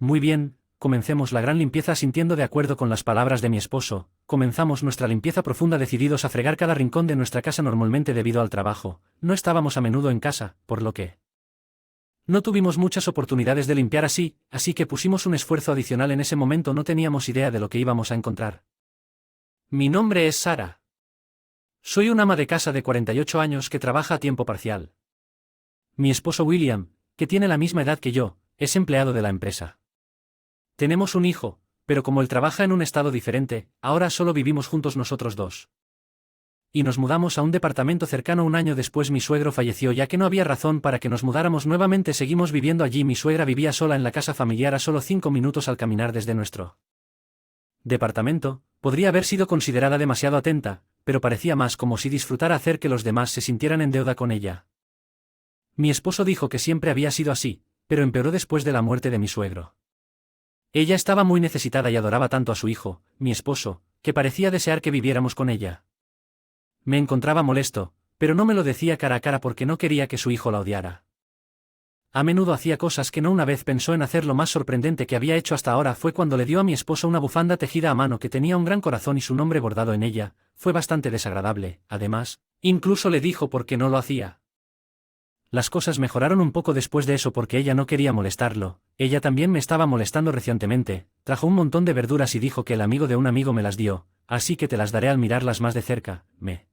Muy bien, comencemos la gran limpieza sintiendo de acuerdo con las palabras de mi esposo. Comenzamos nuestra limpieza profunda decididos a fregar cada rincón de nuestra casa normalmente debido al trabajo. No estábamos a menudo en casa, por lo que no tuvimos muchas oportunidades de limpiar así que pusimos un esfuerzo adicional en ese momento. No teníamos idea de lo que íbamos a encontrar. Mi nombre es Sara. Soy una ama de casa de 48 años que trabaja a tiempo parcial. Mi esposo William, que tiene la misma edad que yo, es empleado de la empresa. Tenemos un hijo, pero como él trabaja en un estado diferente, ahora solo vivimos juntos nosotros dos. Y nos mudamos a un departamento cercano un año después. Mi suegro falleció ya que no había razón para que nos mudáramos nuevamente. Seguimos viviendo allí. Mi suegra vivía sola en la casa familiar a solo 5 minutos al caminar desde nuestro departamento. Podría haber sido considerada demasiado atenta, pero parecía más como si disfrutara hacer que los demás se sintieran en deuda con ella. Mi esposo dijo que siempre había sido así, pero empeoró después de la muerte de mi suegro. Ella estaba muy necesitada y adoraba tanto a su hijo, mi esposo, que parecía desear que viviéramos con ella. Me encontraba molesto, pero no me lo decía cara a cara porque no quería que su hijo la odiara. A menudo hacía cosas que no. Una vez pensó en hacer lo más sorprendente que había hecho hasta ahora fue cuando le dio a mi esposo una bufanda tejida a mano que tenía un gran corazón y su nombre bordado en ella. Fue bastante desagradable, además, incluso le dijo por qué no lo hacía. Las cosas mejoraron un poco después de eso porque ella no quería molestarlo. Ella también me estaba molestando recientemente. Trajo un montón de verduras y dijo que el amigo de un amigo me las dio, así que te las daré al mirarlas más de cerca. Me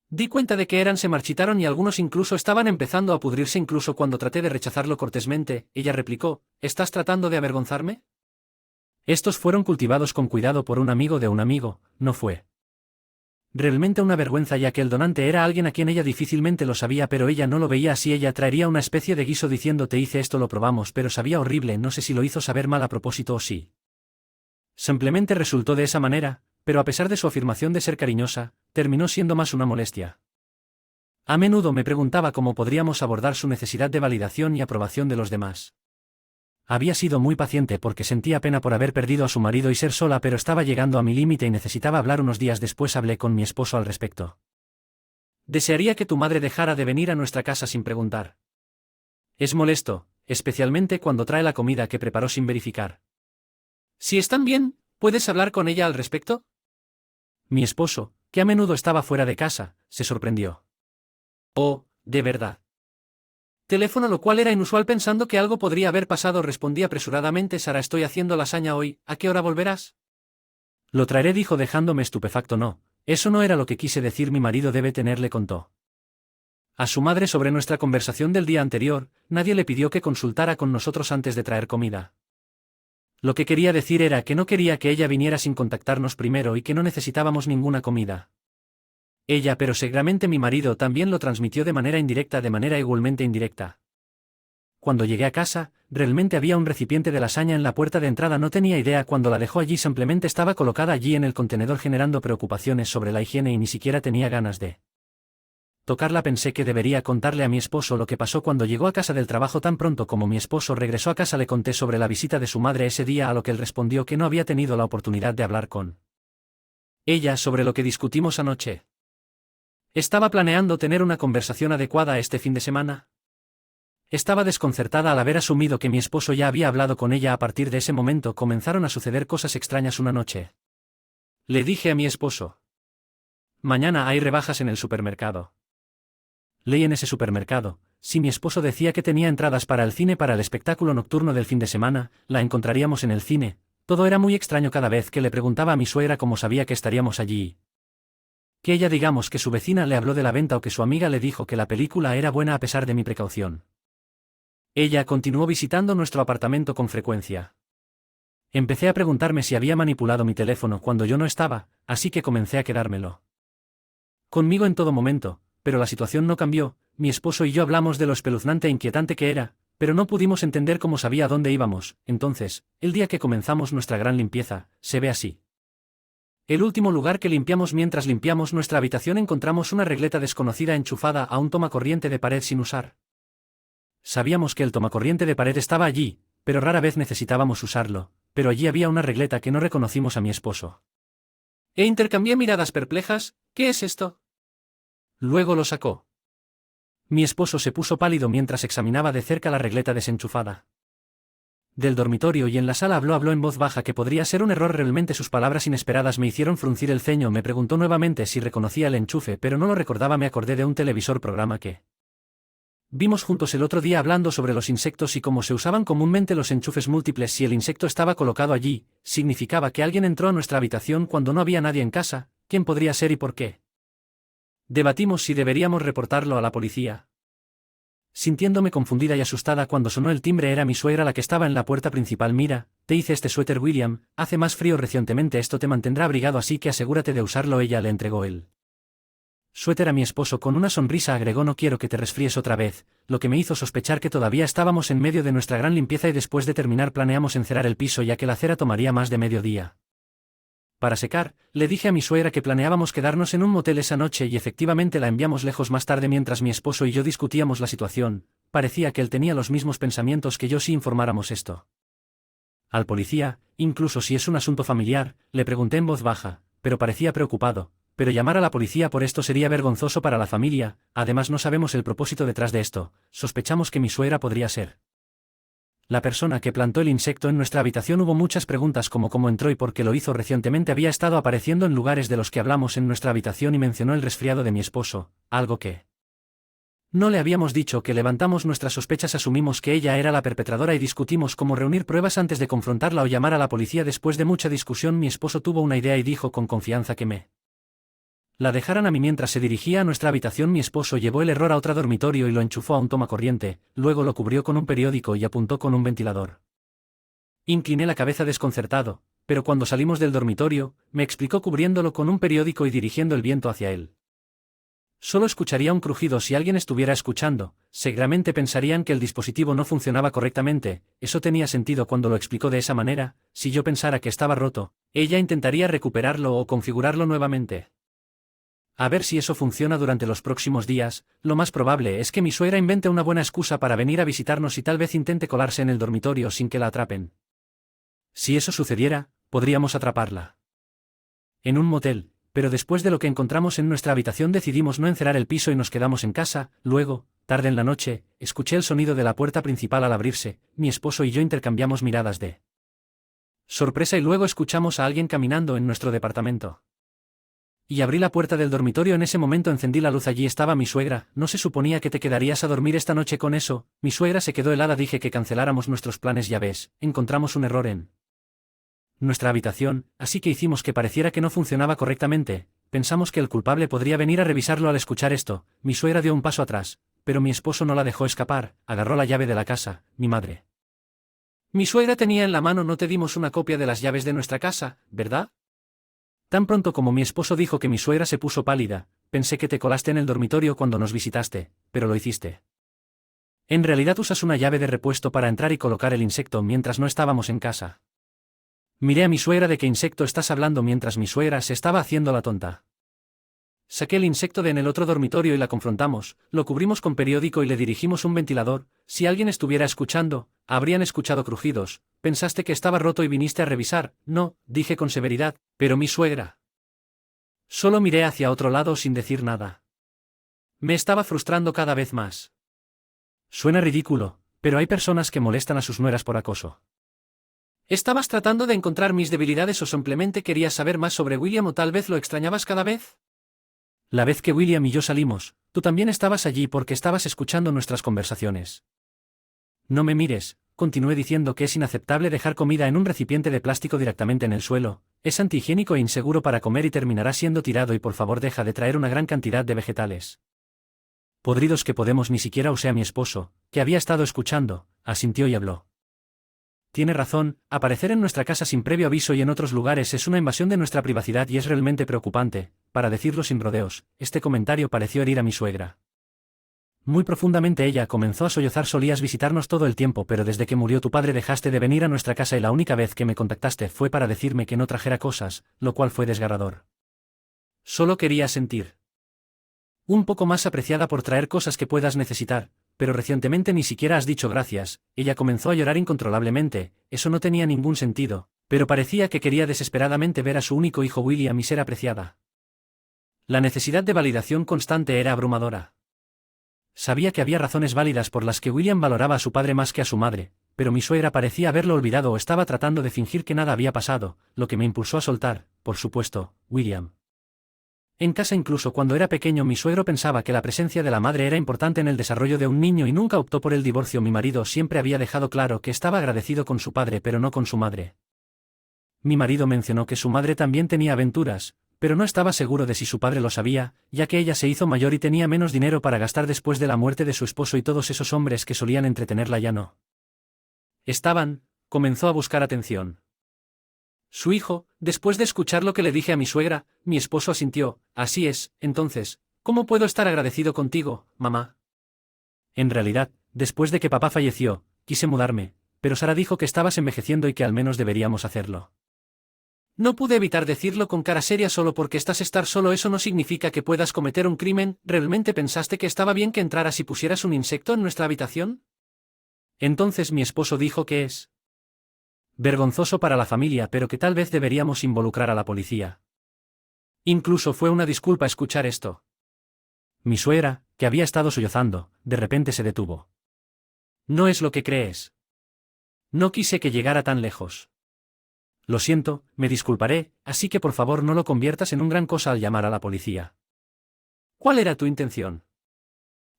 di cuenta de que se marchitaron y algunos incluso estaban empezando a pudrirse. Incluso cuando traté de rechazarlo cortésmente, ella replicó: ¿estás tratando de avergonzarme? Estos fueron cultivados con cuidado por un amigo de un amigo. No fue realmente una vergüenza ya que el donante era alguien a quien ella difícilmente lo sabía, pero ella no lo veía así. Ella traería una especie de guiso diciendo: te hice esto, lo probamos, pero sabía horrible. No sé si lo hizo saber mal a propósito o sí. Simplemente resultó de esa manera, pero a pesar de su afirmación de ser cariñosa, terminó siendo más una molestia. A menudo me preguntaba cómo podríamos abordar su necesidad de validación y aprobación de los demás. Había sido muy paciente porque sentía pena por haber perdido a su marido y ser sola, pero estaba llegando a mi límite y necesitaba hablar. Unos días después hablé con mi esposo al respecto. Desearía que tu madre dejara de venir a nuestra casa sin preguntar. Es molesto, especialmente cuando trae la comida que preparó sin verificar. Si están bien, ¿puedes hablar con ella al respecto? Mi esposo, que a menudo estaba fuera de casa, se sorprendió. Oh, ¿de verdad? Teléfono, lo cual era inusual pensando que algo podría haber pasado. Respondí apresuradamente: Sara, estoy haciendo lasaña hoy, ¿a qué hora volverás? Lo traeré, dijo dejándome estupefacto. No, eso no era lo que quise decir. Mi marido debe tenerle contó a su madre sobre nuestra conversación del día anterior. Nadie le pidió que consultara con nosotros antes de traer comida. Lo que quería decir era que no quería que ella viniera sin contactarnos primero y que no necesitábamos ninguna comida. Ella, pero seguramente mi marido también lo transmitió de manera indirecta, de manera igualmente indirecta. Cuando llegué a casa, realmente había un recipiente de lasaña en la puerta de entrada. No tenía idea cuando la dejó allí, simplemente estaba colocada allí en el contenedor generando preocupaciones sobre la higiene y ni siquiera tenía ganas de tocarla. Pensé que debería contarle a mi esposo lo que pasó cuando llegó a casa del trabajo. Tan pronto como mi esposo regresó a casa le conté sobre la visita de su madre ese día, a lo que él respondió que no había tenido la oportunidad de hablar con ella sobre lo que discutimos anoche. ¿Estaba planeando tener una conversación adecuada este fin de semana? Estaba desconcertada al haber asumido que mi esposo ya había hablado con ella. A partir de ese momento comenzaron a suceder cosas extrañas una noche. Le dije a mi esposo: mañana hay rebajas en el supermercado. Leí en ese supermercado, si mi esposo decía que tenía entradas para el cine para el espectáculo nocturno del fin de semana, la encontraríamos en el cine. Todo era muy extraño cada vez que le preguntaba a mi suegra cómo sabía que estaríamos allí. Que ella, digamos que su vecina le habló de la venta o que su amiga le dijo que la película era buena a pesar de mi precaución. Ella continuó visitando nuestro apartamento con frecuencia. Empecé a preguntarme si había manipulado mi teléfono cuando yo no estaba, así que comencé a quedármelo conmigo en todo momento, pero la situación no cambió. Mi esposo y yo hablamos de lo espeluznante e inquietante que era, pero no pudimos entender cómo sabía a dónde íbamos. Entonces, el día que comenzamos nuestra gran limpieza, se ve así. El último lugar que limpiamos. Mientras limpiamos nuestra habitación encontramos una regleta desconocida enchufada a un tomacorriente de pared sin usar. Sabíamos que el tomacorriente de pared estaba allí, pero rara vez necesitábamos usarlo, pero allí había una regleta que no reconocimos a mi esposo. Intercambié miradas perplejas. ¿Qué es esto? Luego lo sacó. Mi esposo se puso pálido mientras examinaba de cerca la regleta desenchufada. Del dormitorio y en la sala habló en voz baja que podría ser un error. Realmente sus palabras inesperadas me hicieron fruncir el ceño. Me preguntó nuevamente si reconocía el enchufe, pero no lo recordaba. Me acordé de un televisor programa que vimos juntos el otro día hablando sobre los insectos y cómo se usaban comúnmente los enchufes múltiples. Si el insecto estaba colocado allí, significaba que alguien entró a nuestra habitación cuando no había nadie en casa. ¿Quién podría ser y por qué? Debatimos si deberíamos reportarlo a la policía. Sintiéndome confundida y asustada cuando sonó el timbre, era mi suegra la que estaba en la puerta principal. Mira, te hice este suéter, William, hace más frío recientemente, esto te mantendrá abrigado, así que asegúrate de usarlo. Ella le entregó el suéter a mi esposo con una sonrisa. Agregó: no quiero que te resfríes otra vez, lo que me hizo sospechar que todavía estábamos en medio de nuestra gran limpieza y después de terminar planeamos encerar el piso ya que la cera tomaría más de medio día. Para secar, le dije a mi suegra que planeábamos quedarnos en un motel esa noche y efectivamente la enviamos lejos. Más tarde, mientras mi esposo y yo discutíamos la situación, parecía que él tenía los mismos pensamientos que yo si informáramos esto al policía, incluso si es un asunto familiar. Le pregunté en voz baja, pero parecía preocupado. Pero llamar a la policía por esto sería vergonzoso para la familia, además no sabemos el propósito detrás de esto. Sospechamos que mi suegra podría ser la persona que plantó el insecto en nuestra habitación. Hubo muchas preguntas como cómo entró y por qué lo hizo. Recientemente había estado apareciendo en lugares de los que hablamos en nuestra habitación y mencionó el resfriado de mi esposo, algo que no le habíamos dicho. Que levantamos nuestras sospechas, asumimos que ella era la perpetradora y discutimos cómo reunir pruebas antes de confrontarla o llamar a la policía. Después de mucha discusión, mi esposo tuvo una idea y dijo con confianza que me la dejaran a mí mientras se dirigía a nuestra habitación. Mi esposo llevó el error a otro dormitorio y lo enchufó a un tomacorriente, luego lo cubrió con un periódico y apuntó con un ventilador. Incliné la cabeza desconcertado, pero cuando salimos del dormitorio, me explicó cubriéndolo con un periódico y dirigiendo el viento hacia él. Solo escucharía un crujido si alguien estuviera escuchando. Seguramente pensarían que el dispositivo no funcionaba correctamente. Eso tenía sentido cuando lo explicó de esa manera. Si yo pensara que estaba roto, ella intentaría recuperarlo o configurarlo nuevamente. A ver si eso funciona durante los próximos días. Lo más probable es que mi suegra invente una buena excusa para venir a visitarnos y tal vez intente colarse en el dormitorio sin que la atrapen. Si eso sucediera, podríamos atraparla en un motel, pero después de lo que encontramos en nuestra habitación decidimos no encerar el piso y nos quedamos en casa. Luego, tarde en la noche, escuché el sonido de la puerta principal al abrirse. Mi esposo y yo intercambiamos miradas de sorpresa y luego escuchamos a alguien caminando en nuestro departamento. Y abrí la puerta del dormitorio. En ese momento encendí la luz. Allí estaba mi suegra. ¿No se suponía que te quedarías a dormir esta noche con eso? Mi suegra se quedó helada. Dije que canceláramos nuestros planes. Ya ves, encontramos un error en nuestra habitación, así que hicimos que pareciera que no funcionaba correctamente. Pensamos que el culpable podría venir a revisarlo. Al escuchar esto, mi suegra dio un paso atrás, pero mi esposo no la dejó escapar. Agarró la llave de la casa. Mi madre. Mi suegra tenía en la mano. No te dimos una copia de las llaves de nuestra casa, ¿verdad? Tan pronto como mi esposo dijo que mi suegra se puso pálida, pensé que te colaste en el dormitorio cuando nos visitaste, pero lo hiciste. En realidad usas una llave de repuesto para entrar y colocar el insecto mientras no estábamos en casa. Miré a mi suegra. ¿De qué insecto estás hablando? Mientras mi suegra se estaba haciendo la tonta. Saqué el insecto de en el otro dormitorio y la confrontamos, lo cubrimos con periódico y le dirigimos un ventilador. Si alguien estuviera escuchando, habrían escuchado crujidos. Pensaste que estaba roto y viniste a revisar. No, dije con severidad, pero mi suegra. Solo miré hacia otro lado sin decir nada. Me estaba frustrando cada vez más. Suena ridículo, pero hay personas que molestan a sus nueras por acoso. ¿Estabas tratando de encontrar mis debilidades o simplemente querías saber más sobre William o tal vez lo extrañabas cada vez? La vez que William y yo salimos, tú también estabas allí porque estabas escuchando nuestras conversaciones. No me mires, continué diciendo que es inaceptable dejar comida en un recipiente de plástico directamente en el suelo, es antihigiénico e inseguro para comer y terminará siendo tirado y por favor deja de traer una gran cantidad de vegetales podridos que podemos. Ni siquiera usé a mi esposo, que había estado escuchando, asintió y habló. Tiene razón, aparecer en nuestra casa sin previo aviso y en otros lugares es una invasión de nuestra privacidad y es realmente preocupante. Para decirlo sin rodeos, este comentario pareció herir a mi suegra muy profundamente. Ella comenzó a sollozar. Solías visitarnos todo el tiempo, pero desde que murió tu padre dejaste de venir a nuestra casa y la única vez que me contactaste fue para decirme que no trajera cosas, lo cual fue desgarrador. Solo quería sentir un poco más apreciada por traer cosas que puedas necesitar, pero recientemente ni siquiera has dicho gracias. Ella comenzó a llorar incontrolablemente. Eso no tenía ningún sentido, pero parecía que quería desesperadamente ver a su único hijo William y ser apreciada. La necesidad de validación constante era abrumadora. Sabía que había razones válidas por las que William valoraba a su padre más que a su madre, pero mi suegra parecía haberlo olvidado o estaba tratando de fingir que nada había pasado, lo que me impulsó a soltar, por supuesto, William. En casa incluso cuando era pequeño mi suegro pensaba que la presencia de la madre era importante en el desarrollo de un niño y nunca optó por el divorcio. Mi marido siempre había dejado claro que estaba agradecido con su padre pero no con su madre. Mi marido mencionó que su madre también tenía aventuras, pero no estaba seguro de si su padre lo sabía, ya que ella se hizo mayor y tenía menos dinero para gastar después de la muerte de su esposo y todos esos hombres que solían entretenerla ya no comenzó a buscar atención. Su hijo, después de escuchar lo que le dije a mi suegra, mi esposo asintió. Así es, entonces, ¿cómo puedo estar agradecido contigo, mamá? En realidad, después de que papá falleció, quise mudarme, pero Sara dijo que estabas envejeciendo y que al menos deberíamos hacerlo. No pude evitar decirlo con cara seria. Solo porque estás estar solo eso no significa que puedas cometer un crimen. ¿Realmente pensaste que estaba bien que entraras y pusieras un insecto en nuestra habitación? Entonces mi esposo dijo que es vergonzoso para la familia, pero que tal vez deberíamos involucrar a la policía. Incluso fue una disculpa escuchar esto. Mi suegra, que había estado sollozando, de repente se detuvo. No es lo que crees. No quise que llegara tan lejos. Lo siento, me disculparé, así que por favor no lo conviertas en un gran cosa al llamar a la policía. ¿Cuál era tu intención?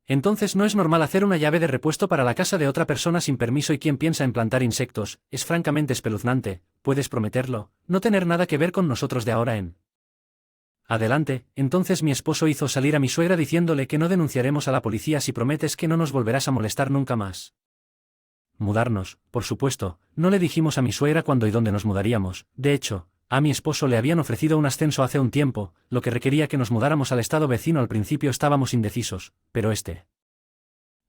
Entonces no es normal hacer una llave de repuesto para la casa de otra persona sin permiso. ¿Y quién piensa en plantar insectos? Es francamente espeluznante. ¿Puedes prometerlo? No tener nada que ver con nosotros de ahora en adelante. Entonces mi esposo hizo salir a mi suegra diciéndole que no denunciaremos a la policía si prometes que no nos volverás a molestar nunca más. Mudarnos, por supuesto, no le dijimos a mi suegra cuándo y dónde nos mudaríamos. De hecho, a mi esposo le habían ofrecido un ascenso hace un tiempo, lo que requería que nos mudáramos al estado vecino. Al principio estábamos indecisos, pero este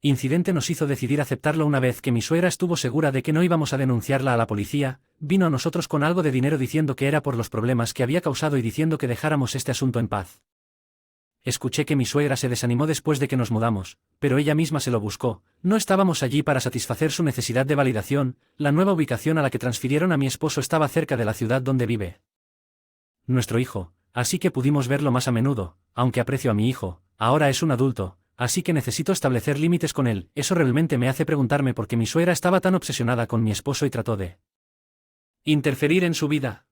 incidente nos hizo decidir aceptarlo. Una vez que mi suegra estuvo segura de que no íbamos a denunciarla a la policía, vino a nosotros con algo de dinero diciendo que era por los problemas que había causado y diciendo que dejáramos este asunto en paz. Escuché que mi suegra se desanimó después de que nos mudamos, pero ella misma se lo buscó. No estábamos allí para satisfacer su necesidad de validación. La nueva ubicación a la que transfirieron a mi esposo estaba cerca de la ciudad donde vive nuestro hijo, así que pudimos verlo más a menudo. Aunque aprecio a mi hijo, ahora es un adulto, así que necesito establecer límites con él. Eso realmente me hace preguntarme por qué mi suegra estaba tan obsesionada con mi esposo y trató de interferir en su vida.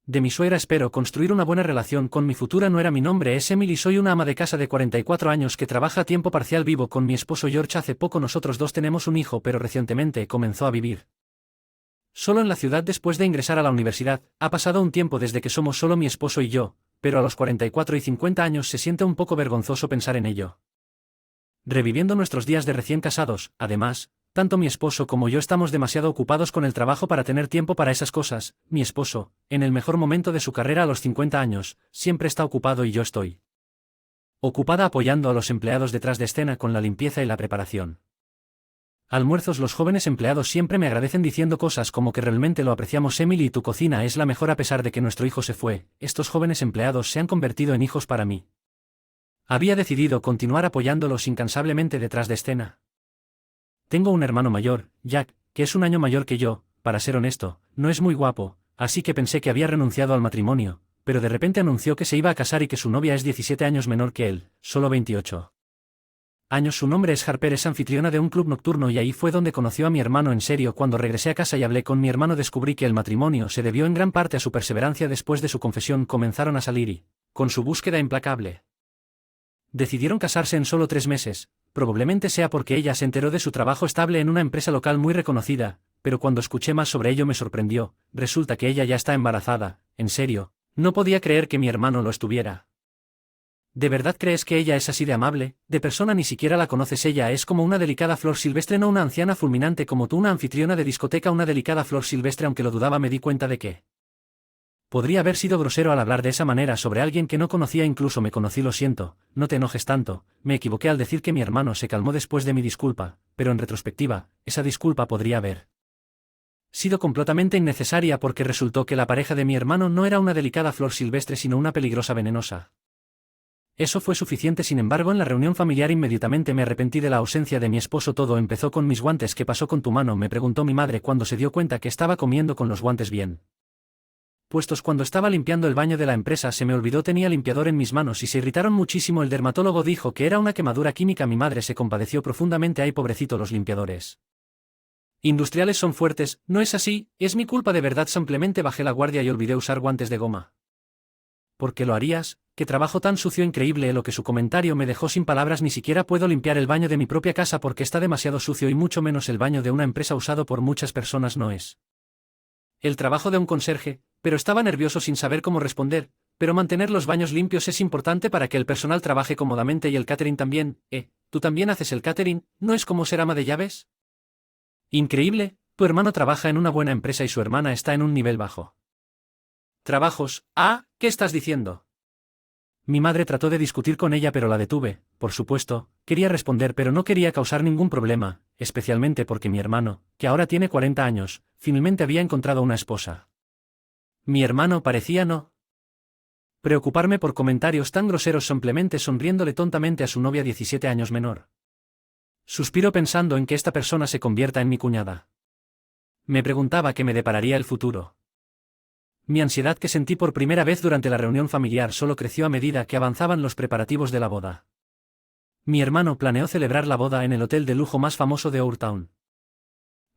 De mi suegra espero construir una buena relación con mi futura nuera. Mi nombre es Emily, soy una ama de casa de 44 años que trabaja a tiempo parcial. Vivo con mi esposo George hace poco. Nosotros dos tenemos un hijo, pero recientemente comenzó a vivir solo en la ciudad después de ingresar a la universidad. Ha pasado un tiempo desde que somos solo mi esposo y yo, pero a los 44 y 50 años se siente un poco vergonzoso pensar en ello. Reviviendo nuestros días de recién casados. Además, tanto mi esposo como yo estamos demasiado ocupados con el trabajo para tener tiempo para esas cosas. Mi esposo, en el mejor momento de su carrera a los 50 años, siempre está ocupado y yo estoy ocupada apoyando a los empleados detrás de escena con la limpieza y la preparación. Almuerzos. Los jóvenes empleados siempre me agradecen diciendo cosas como que realmente lo apreciamos. Emily, y tu cocina es la mejor a pesar de que nuestro hijo se fue. Estos jóvenes empleados se han convertido en hijos para mí. Había decidido continuar apoyándolos incansablemente detrás de escena. Tengo un hermano mayor, Jack, que es un año mayor que yo. Para ser honesto, no es muy guapo, así que pensé que había renunciado al matrimonio, pero de repente anunció que se iba a casar y que su novia es 17 años menor que él, solo 28 años. Su nombre es Harper, es anfitriona de un club nocturno y ahí fue donde conoció a mi hermano. En serio, cuando regresé a casa y hablé con mi hermano descubrí que el matrimonio se debió en gran parte a su perseverancia. Después de su confesión comenzaron a salir y, con su búsqueda implacable, decidieron casarse en solo 3 meses. Probablemente sea porque ella se enteró de su trabajo estable en una empresa local muy reconocida, pero cuando escuché más sobre ello me sorprendió. Resulta que ella ya está embarazada. En serio, no podía creer que mi hermano lo estuviera. ¿De verdad crees que ella es así de amable? De persona ni siquiera la conoces. Ella es como una delicada flor silvestre, no una anciana fulminante como tú, una anfitriona de discoteca, una delicada flor silvestre. Aunque lo dudaba, me di cuenta de que podría haber sido grosero al hablar de esa manera sobre alguien que no conocía. Incluso me conocí. Lo siento, no te enojes tanto. Me equivoqué al decir que mi hermano se calmó después de mi disculpa, pero en retrospectiva, esa disculpa podría haber sido completamente innecesaria porque resultó que la pareja de mi hermano no era una delicada flor silvestre sino una peligrosa venenosa. Eso fue suficiente. Sin embargo, en la reunión familiar inmediatamente me arrepentí de la ausencia de mi esposo. Todo empezó con mis guantes. ¿Qué pasó con tu mano?, me preguntó mi madre cuando se dio cuenta que estaba comiendo con los guantes bien puestos. Cuando estaba limpiando el baño de la empresa se me olvidó, tenía limpiador en mis manos y se irritaron muchísimo. El dermatólogo dijo que era una quemadura química. Mi madre se compadeció profundamente. Ay, pobrecito, los limpiadores Industriales son fuertes, ¿no es así? Es mi culpa de verdad, simplemente bajé la guardia y olvidé usar guantes de goma. ¿Por qué lo harías? Qué trabajo tan sucio, increíble. Lo que su comentario me dejó sin palabras. Ni siquiera puedo limpiar el baño de mi propia casa porque está demasiado sucio y mucho menos el baño de una empresa usado por muchas personas no es el trabajo de un conserje, pero estaba nervioso sin saber cómo responder. Pero mantener los baños limpios es importante para que el personal trabaje cómodamente y el catering también. ¿Tú también haces el catering? ¿No es como ser ama de llaves? Increíble, tu hermano trabaja en una buena empresa y su hermana está en un nivel bajo. Trabajos. Ah, ¿qué estás diciendo? Mi madre trató de discutir con ella pero la detuve, por supuesto, quería responder pero no quería causar ningún problema, especialmente porque mi hermano, que ahora tiene 40 años, finalmente había encontrado una esposa. Mi hermano parecía no preocuparme por comentarios tan groseros, simplemente sonriéndole tontamente a su novia 17 años menor. Suspiro pensando en que esta persona se convierta en mi cuñada. Me preguntaba qué me depararía el futuro. Mi ansiedad que sentí por primera vez durante la reunión familiar solo creció a medida que avanzaban los preparativos de la boda. Mi hermano planeó celebrar la boda en el hotel de lujo más famoso de Old Town.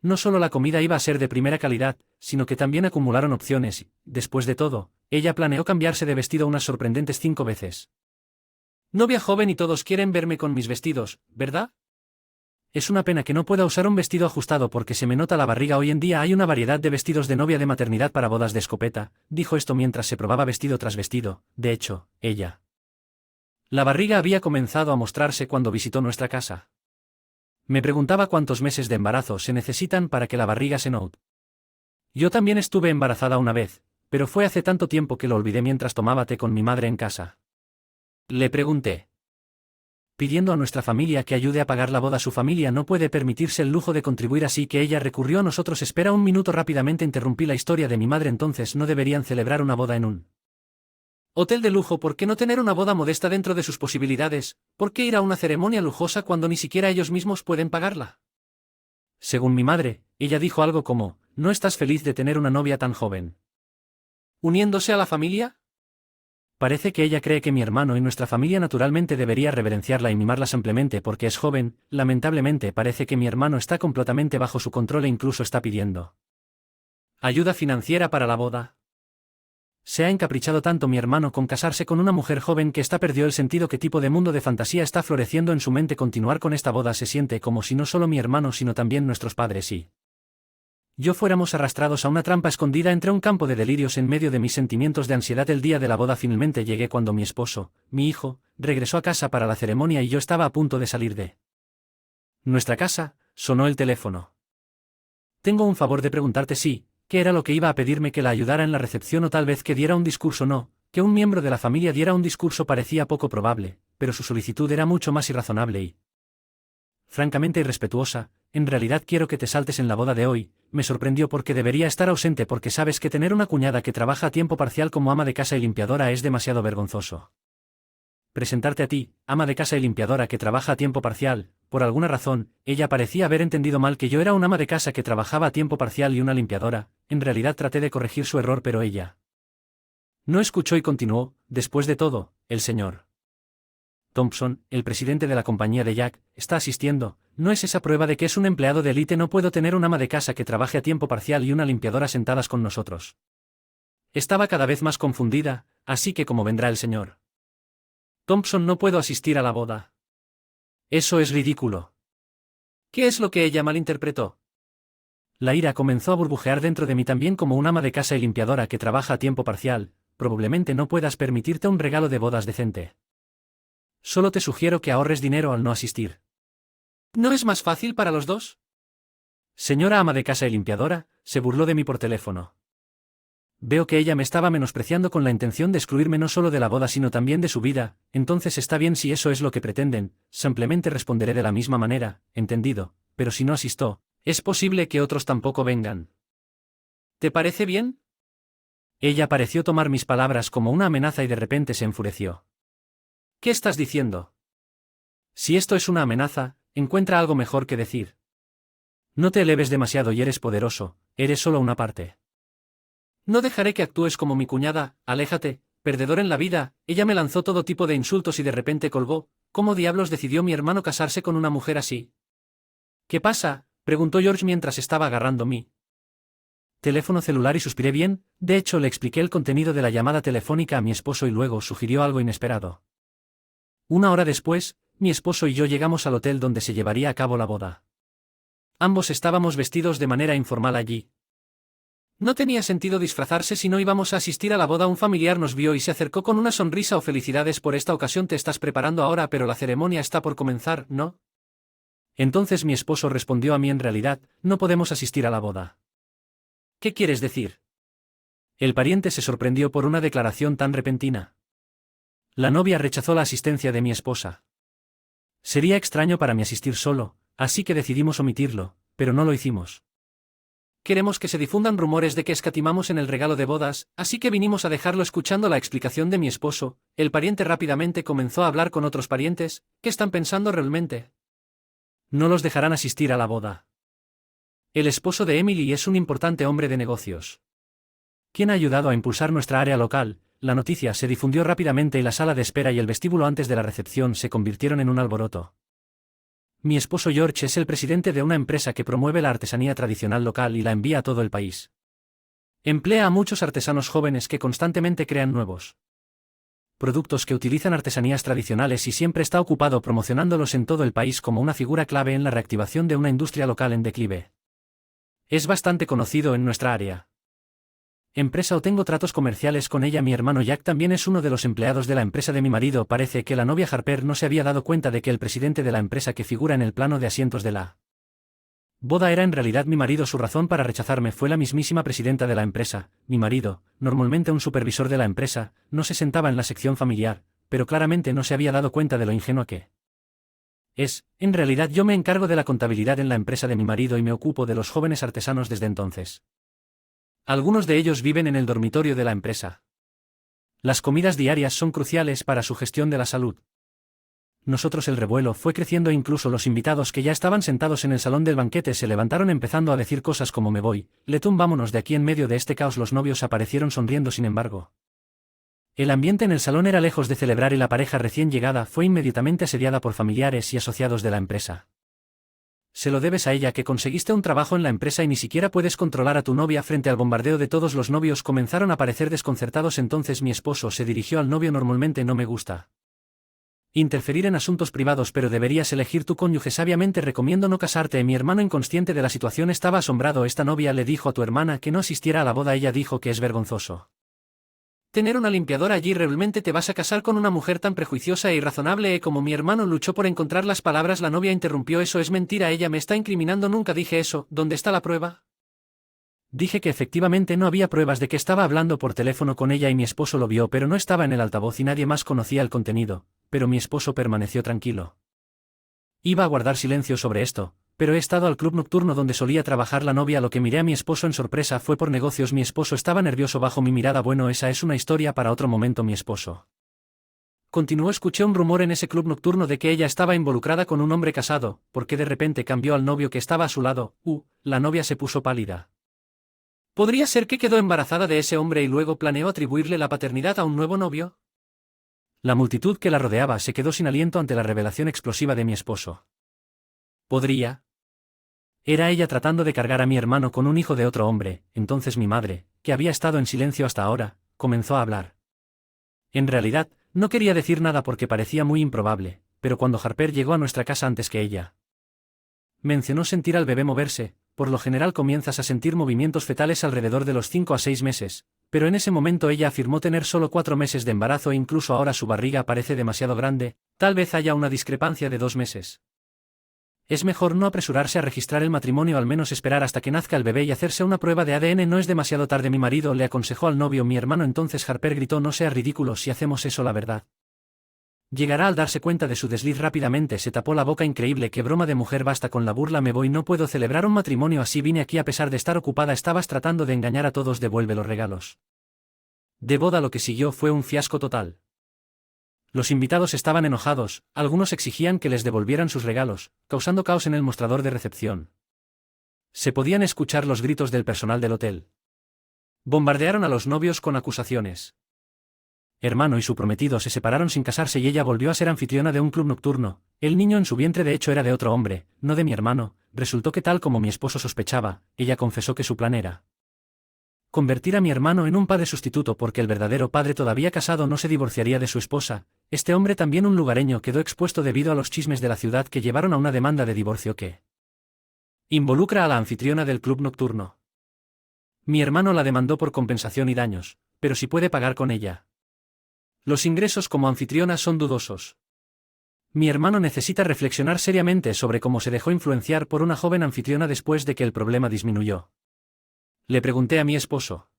No solo la comida iba a ser de primera calidad, sino que también acumularon opciones y, después de todo, ella planeó cambiarse de vestido unas sorprendentes 5 veces. Novia joven y todos quieren verme con mis vestidos, ¿verdad? Es una pena que no pueda usar un vestido ajustado porque se me nota la barriga. Hoy en día hay una variedad de vestidos de novia de maternidad para bodas de escopeta, dijo esto mientras se probaba vestido tras vestido. De hecho, la barriga había comenzado a mostrarse cuando visitó nuestra casa. Me preguntaba cuántos meses de embarazo se necesitan para que la barriga se note. Yo también estuve embarazada una vez, pero fue hace tanto tiempo que lo olvidé mientras tomaba té con mi madre en casa. Le pregunté. Pidiendo a nuestra familia que ayude a pagar la boda. Su familia no puede permitirse el lujo de contribuir, así que ella recurrió a nosotros. Espera un minuto, rápidamente interrumpí la historia de mi madre. Entonces no deberían celebrar una boda en un hotel de lujo. ¿Por qué no tener una boda modesta dentro de sus posibilidades? ¿Por qué ir a una ceremonia lujosa cuando ni siquiera ellos mismos pueden pagarla? Según mi madre, ella dijo algo como, ¿no estás feliz de tener una novia tan joven uniéndose a la familia? Parece que ella cree que mi hermano y nuestra familia naturalmente debería reverenciarla y mimarla simplemente porque es joven. Lamentablemente parece que mi hermano está completamente bajo su control e incluso está pidiendo ayuda financiera para la boda. Se ha encaprichado tanto mi hermano con casarse con una mujer joven que perdió el sentido. ¿Qué tipo de mundo de fantasía está floreciendo en su mente? Continuar con esta boda se siente como si no solo mi hermano sino también nuestros padres y yo fuéramos arrastrados a una trampa escondida entre un campo de delirios. En medio de mis sentimientos de ansiedad, el día de la boda finalmente llegué cuando mi esposo, mi hijo, regresó a casa para la ceremonia y yo estaba a punto de salir de nuestra casa. Sonó el teléfono. Tengo un favor de preguntarte si, ¿qué era lo que iba a pedirme? Que la ayudara en la recepción o tal vez que diera un discurso. No, que un miembro de la familia diera un discurso parecía poco probable, pero su solicitud era mucho más irrazonable y francamente irrespetuosa. En realidad quiero que te saltes en la boda de hoy. Me sorprendió porque debería estar ausente porque sabes que tener una cuñada que trabaja a tiempo parcial como ama de casa y limpiadora es demasiado vergonzoso. Presentarte a ti, ama de casa y limpiadora que trabaja a tiempo parcial. Por alguna razón, ella parecía haber entendido mal que yo era un ama de casa que trabajaba a tiempo parcial y una limpiadora. En realidad traté de corregir su error pero ella no escuchó y continuó. Después de todo, el señor Thompson, el presidente de la compañía de Jack, está asistiendo. ¿No es esa prueba de que es un empleado de élite? No puedo tener una ama de casa que trabaje a tiempo parcial y una limpiadora sentadas con nosotros. Estaba cada vez más confundida, así que como vendrá el señor Thompson no puedo asistir a la boda. Eso es ridículo. ¿Qué es lo que ella malinterpretó? La ira comenzó a burbujear dentro de mí. También como un ama de casa y limpiadora que trabaja a tiempo parcial, probablemente no puedas permitirte un regalo de bodas decente. Solo te sugiero que ahorres dinero al no asistir. ¿No es más fácil para los dos? Señora ama de casa y limpiadora, se burló de mí por teléfono. Veo que ella me estaba menospreciando con la intención de excluirme no solo de la boda sino también de su vida. Entonces está bien si eso es lo que pretenden, simplemente responderé de la misma manera, entendido, pero si no asisto, es posible que otros tampoco vengan. ¿Te parece bien? Ella pareció tomar mis palabras como una amenaza y de repente se enfureció. ¿Qué estás diciendo? Si esto es una amenaza, encuentra algo mejor que decir. No te eleves demasiado y eres poderoso, eres solo una parte. No dejaré que actúes como mi cuñada, aléjate, perdedor en la vida. Ella me lanzó todo tipo de insultos y de repente colgó. ¿Cómo diablos decidió mi hermano casarse con una mujer así? ¿Qué pasa? Preguntó George mientras estaba agarrando mi teléfono celular y suspiré bien. De hecho, le expliqué el contenido de la llamada telefónica a mi esposo y luego sugirió algo inesperado. Una hora después, mi esposo y yo llegamos al hotel donde se llevaría a cabo la boda. Ambos estábamos vestidos de manera informal allí. No tenía sentido disfrazarse si no íbamos a asistir a la boda. Un familiar nos vio y se acercó con una sonrisa. Felicidades por esta ocasión, te estás preparando ahora, pero la ceremonia está por comenzar, ¿no? Entonces mi esposo respondió a mí: en realidad, no podemos asistir a la boda. ¿Qué quieres decir? El pariente se sorprendió por una declaración tan repentina. La novia rechazó la asistencia de mi esposa. Sería extraño para mí asistir solo, así que decidimos omitirlo, pero no lo hicimos. Queremos que se difundan rumores de que escatimamos en el regalo de bodas, así que vinimos a dejarlo. Escuchando la explicación de mi esposo, el pariente rápidamente comenzó a hablar con otros parientes. ¿Qué están pensando realmente? No los dejarán asistir a la boda. El esposo de Emily es un importante hombre de negocios. ¿Quién ha ayudado a impulsar nuestra área local? La noticia se difundió rápidamente y la sala de espera y el vestíbulo antes de la recepción se convirtieron en un alboroto. Mi esposo George es el presidente de una empresa que promueve la artesanía tradicional local y la envía a todo el país. Emplea a muchos artesanos jóvenes que constantemente crean nuevos productos que utilizan artesanías tradicionales y siempre está ocupado promocionándolos en todo el país como una figura clave en la reactivación de una industria local en declive. Es bastante conocido en nuestra área. Empresa o tengo tratos comerciales con ella. Mi hermano Jack también es uno de los empleados de la empresa de mi marido. Parece que la novia Harper no se había dado cuenta de que el presidente de la empresa que figura en el plano de asientos de la boda era en realidad mi marido. Su razón para rechazarme fue la mismísima presidenta de la empresa. Mi marido, normalmente un supervisor de la empresa, no se sentaba en la sección familiar, pero claramente no se había dado cuenta de lo ingenua que es. En realidad yo me encargo de la contabilidad en la empresa de mi marido y me ocupo de los jóvenes artesanos desde entonces. Algunos de ellos viven en el dormitorio de la empresa. Las comidas diarias son cruciales para su gestión de la salud. Nosotros el revuelo fue creciendo e incluso los invitados que ya estaban sentados en el salón del banquete se levantaron empezando a decir cosas como: me voy, Letún, vámonos de aquí. En medio de este caos los novios aparecieron sonriendo. Sin embargo, el ambiente en el salón era lejos de celebrar y la pareja recién llegada fue inmediatamente asediada por familiares y asociados de la empresa. Se lo debes a ella que conseguiste un trabajo en la empresa y ni siquiera puedes controlar a tu novia. Frente al bombardeo de todos los novios comenzaron a parecer desconcertados. Entonces mi esposo se dirigió al novio: normalmente no me gusta interferir en asuntos privados, pero deberías elegir tu cónyuge sabiamente. Recomiendo no casarte. Mi hermano, inconsciente de la situación, estaba asombrado. Esta novia le dijo a tu hermana que no asistiera a la boda. Ella dijo que es vergonzoso tener una limpiadora allí. ¿Realmente te vas a casar con una mujer tan prejuiciosa e irrazonable? Como mi hermano luchó por encontrar las palabras, la novia interrumpió: eso es mentira, ella me está incriminando. Nunca dije eso. ¿Dónde está la prueba? Dije que efectivamente no había pruebas de que estaba hablando por teléfono con ella y mi esposo lo vio, pero no estaba en el altavoz y nadie más conocía el contenido, pero mi esposo permaneció tranquilo. Iba a guardar silencio sobre esto, pero he estado al club nocturno donde solía trabajar la novia. Lo que miré a mi esposo en sorpresa fue por negocios. Mi esposo estaba nervioso bajo mi mirada. Bueno, esa es una historia para otro momento. Mi esposo continuó: escuché un rumor en ese club nocturno de que ella estaba involucrada con un hombre casado. ¿Por qué de repente cambió al novio que estaba a su lado? La novia se puso pálida. ¿Podría ser que quedó embarazada de ese hombre y luego planeó atribuirle la paternidad a un nuevo novio? La multitud que la rodeaba se quedó sin aliento ante la revelación explosiva de mi esposo. ¿Podría? Era ella tratando de cargar a mi hermano con un hijo de otro hombre. Entonces mi madre, que había estado en silencio hasta ahora, comenzó a hablar. En realidad, no quería decir nada porque parecía muy improbable, pero cuando Harper llegó a nuestra casa antes que ella, mencionó sentir al bebé moverse. Por lo general comienzas a sentir movimientos fetales alrededor de los 5 a 6 meses, pero en ese momento ella afirmó tener solo 4 meses de embarazo e incluso ahora su barriga parece demasiado grande. Tal vez haya una discrepancia de 2 meses. Es mejor no apresurarse a registrar el matrimonio, al menos esperar hasta que nazca el bebé y hacerse una prueba de ADN. No es demasiado tarde. Mi marido le aconsejó al novio. Mi hermano. Entonces Harper gritó: no sea ridículo, si hacemos eso la verdad llegará. Al darse cuenta de su desliz rápidamente se tapó la boca. Increíble, qué broma de mujer, basta con la burla. Me voy, no puedo celebrar un matrimonio así. Vine aquí a pesar de estar ocupada. Estabas tratando de engañar a todos. Devuelve los regalos de boda. Lo que siguió fue un fiasco total. Los invitados estaban enojados, algunos exigían que les devolvieran sus regalos, causando caos en el mostrador de recepción. Se podían escuchar los gritos del personal del hotel. Bombardearon a los novios con acusaciones. Hermano y su prometido se separaron sin casarse y ella volvió a ser anfitriona de un club nocturno. El niño en su vientre de hecho era de otro hombre, no de mi hermano. resultó que tal como mi esposo sospechaba, ella confesó que su plan era convertir a mi hermano en un padre sustituto porque el verdadero padre todavía casado no se divorciaría de su esposa. Este hombre, también un lugareño, quedó expuesto debido a los chismes de la ciudad que llevaron a una demanda de divorcio que involucra a la anfitriona del club nocturno. Mi hermano la demandó por compensación y daños, pero si puede pagar con ella. Los ingresos como anfitriona son dudosos. Mi hermano necesita reflexionar seriamente sobre cómo se dejó influenciar por una joven anfitriona después de que el problema disminuyó. Le pregunté a mi esposo.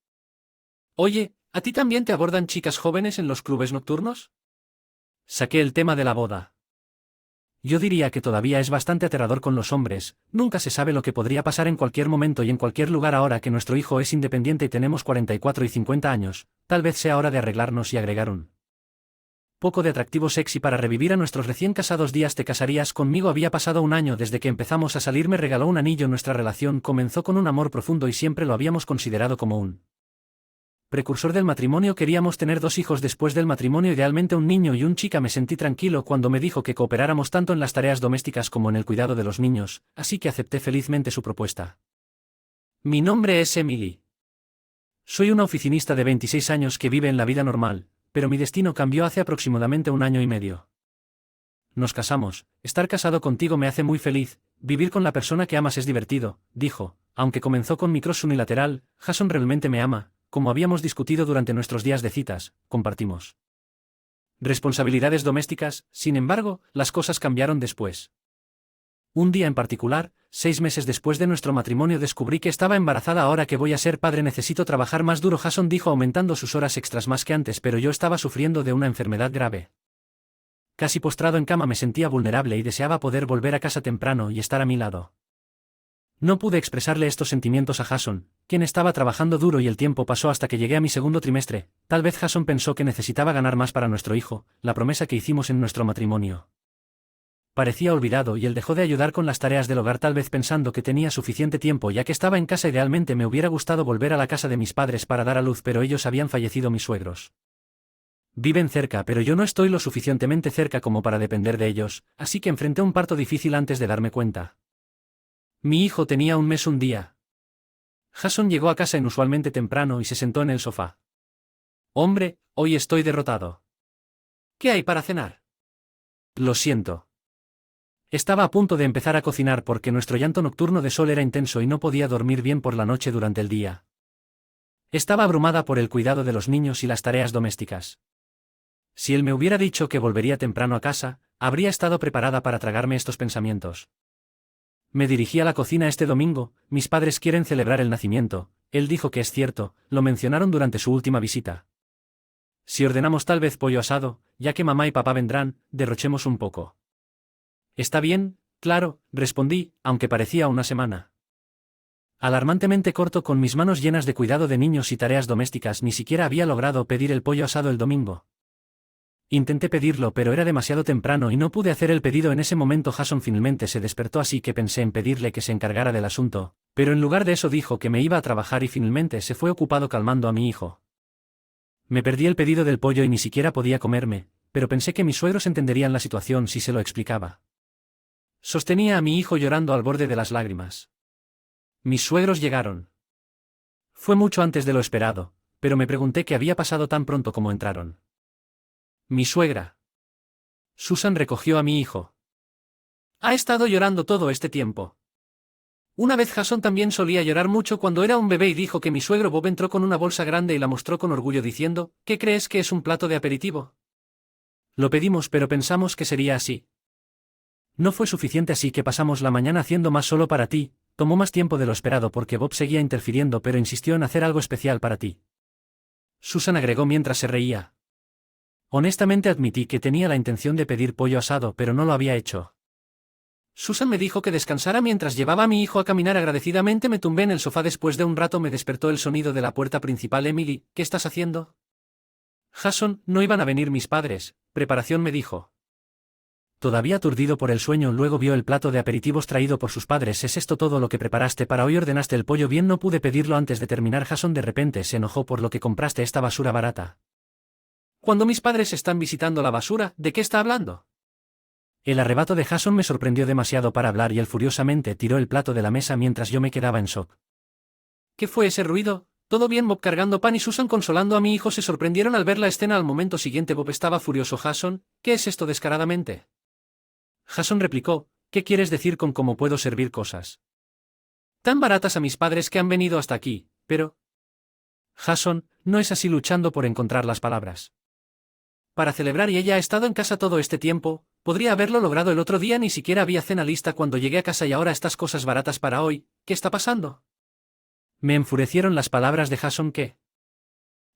Oye, ¿a ti también te abordan chicas jóvenes en los clubes nocturnos? Saqué el tema de la boda. Yo diría que todavía es bastante aterrador con los hombres, nunca se sabe lo que podría pasar en cualquier momento y en cualquier lugar. Ahora que nuestro hijo es independiente y tenemos 44 y 50 años, tal vez sea hora de arreglarnos y agregar un poco de atractivo sexy para revivir a nuestros recién casados días. ¿Te casarías conmigo? Había pasado un año desde que empezamos a salir. Me regaló un anillo. Nuestra relación comenzó con un amor profundo y siempre lo habíamos considerado como un precursor del matrimonio. Queríamos tener 2 hijos después del matrimonio, idealmente un niño y una chica. Me sentí tranquilo cuando me dijo que cooperáramos tanto en las tareas domésticas como en el cuidado de los niños, así que acepté felizmente su propuesta. Mi nombre es Emily. Soy una oficinista de 26 años que vive en la vida normal, pero mi destino cambió hace aproximadamente 1 año y medio. Nos casamos. Estar casado contigo me hace muy feliz. Vivir con la persona que amas es divertido, dijo. Aunque comenzó con mi crush unilateral, Jason realmente me ama. Como habíamos discutido durante nuestros días de citas, compartimos responsabilidades domésticas. Sin embargo, las cosas cambiaron después. Un día en particular, 6 meses después de nuestro matrimonio, descubrí que estaba embarazada. Ahora que voy a ser padre necesito trabajar más duro, Jason dijo, aumentando sus horas extras más que antes, pero yo estaba sufriendo de una enfermedad grave. Casi postrado en cama me sentía vulnerable y deseaba poder volver a casa temprano y estar a mi lado. No pude expresarle estos sentimientos a Jason, quien estaba trabajando duro, y el tiempo pasó hasta que llegué a mi segundo trimestre. Tal vez Jason pensó que necesitaba ganar más para nuestro hijo, la promesa que hicimos en nuestro matrimonio. Parecía olvidado y él dejó de ayudar con las tareas del hogar, tal vez pensando que tenía suficiente tiempo ya que estaba en casa. Idealmente me hubiera gustado volver a la casa de mis padres para dar a luz, pero ellos habían fallecido. Mis suegros viven cerca, pero yo no estoy lo suficientemente cerca como para depender de ellos, así que enfrenté un parto difícil antes de darme cuenta. Mi hijo tenía 1 mes un día. Jason llegó a casa inusualmente temprano y se sentó en el sofá. Hombre, hoy estoy derrotado. ¿Qué hay para cenar? Lo siento. Estaba a punto de empezar a cocinar porque nuestro llanto nocturno de Sol era intenso y no podía dormir bien por la noche durante el día. Estaba abrumada por el cuidado de los niños y las tareas domésticas. Si él me hubiera dicho que volvería temprano a casa, habría estado preparada para tragarme estos pensamientos. Me dirigí a la cocina este domingo. Mis padres quieren celebrar el nacimiento. Él dijo que es cierto, lo mencionaron durante su última visita. Si ordenamos tal vez pollo asado, ya que mamá y papá vendrán, derrochemos un poco. Está bien, claro, respondí, aunque parecía 1 semana alarmantemente corto. Con mis manos llenas de cuidado de niños y tareas domésticas, ni siquiera había logrado pedir el pollo asado el domingo. Intenté pedirlo, pero era demasiado temprano y no pude hacer el pedido en ese momento. Jason finalmente se despertó, así que pensé en pedirle que se encargara del asunto, pero en lugar de eso dijo que me iba a trabajar y finalmente se fue ocupado calmando a mi hijo. Me perdí el pedido del pollo y ni siquiera podía comerme, pero pensé que mis suegros entenderían la situación si se lo explicaba. Sostenía a mi hijo llorando al borde de las lágrimas. Mis suegros llegaron. Fue mucho antes de lo esperado, pero me pregunté qué había pasado tan pronto como entraron. Mi suegra Susan recogió a mi hijo. Ha estado llorando todo este tiempo. Una vez Jason también solía llorar mucho cuando era un bebé y dijo que mi suegro Bob entró con una bolsa grande y la mostró con orgullo diciendo, ¿qué crees que es un plato de aperitivo? Lo pedimos, pero pensamos que sería así. No fue suficiente, así que pasamos la mañana haciendo más solo para ti. Tomó más tiempo de lo esperado porque Bob seguía interfiriendo, pero insistió en hacer algo especial para ti. Susan agregó mientras se reía. Honestamente admití que tenía la intención de pedir pollo asado, pero no lo había hecho. Susan me dijo que descansara mientras llevaba a mi hijo a caminar. Agradecidamente me tumbé en el sofá. Después de un rato me despertó el sonido de la puerta principal. Emily, ¿qué estás haciendo? Jason, no iban a venir mis padres. Preparación, me dijo. Todavía aturdido por el sueño, luego vio el plato de aperitivos traído por sus padres. ¿Es esto todo lo que preparaste para hoy? ¿Ordenaste el pollo bien? No pude pedirlo antes de terminar. Jason de repente se enojó por lo que compraste esta basura barata. Cuando mis padres están visitando la basura, ¿de qué está hablando? El arrebato de Jason me sorprendió demasiado para hablar y él furiosamente tiró el plato de la mesa mientras yo me quedaba en shock. ¿Qué fue ese ruido? ¿Todo bien? Bob cargando pan y Susan consolando a mi hijo se sorprendieron al ver la escena. Al momento siguiente Bob estaba furioso. Jason, ¿qué es esto descaradamente? Jason replicó, ¿qué quieres decir con cómo puedo servir cosas tan baratas a mis padres que han venido hasta aquí, pero... Jason, no es así luchando por encontrar las palabras. Para celebrar y ella ha estado en casa todo este tiempo, podría haberlo logrado el otro día. Ni siquiera había cena lista cuando llegué a casa y ahora estas cosas baratas para hoy. ¿Qué está pasando? Me enfurecieron las palabras de Jason que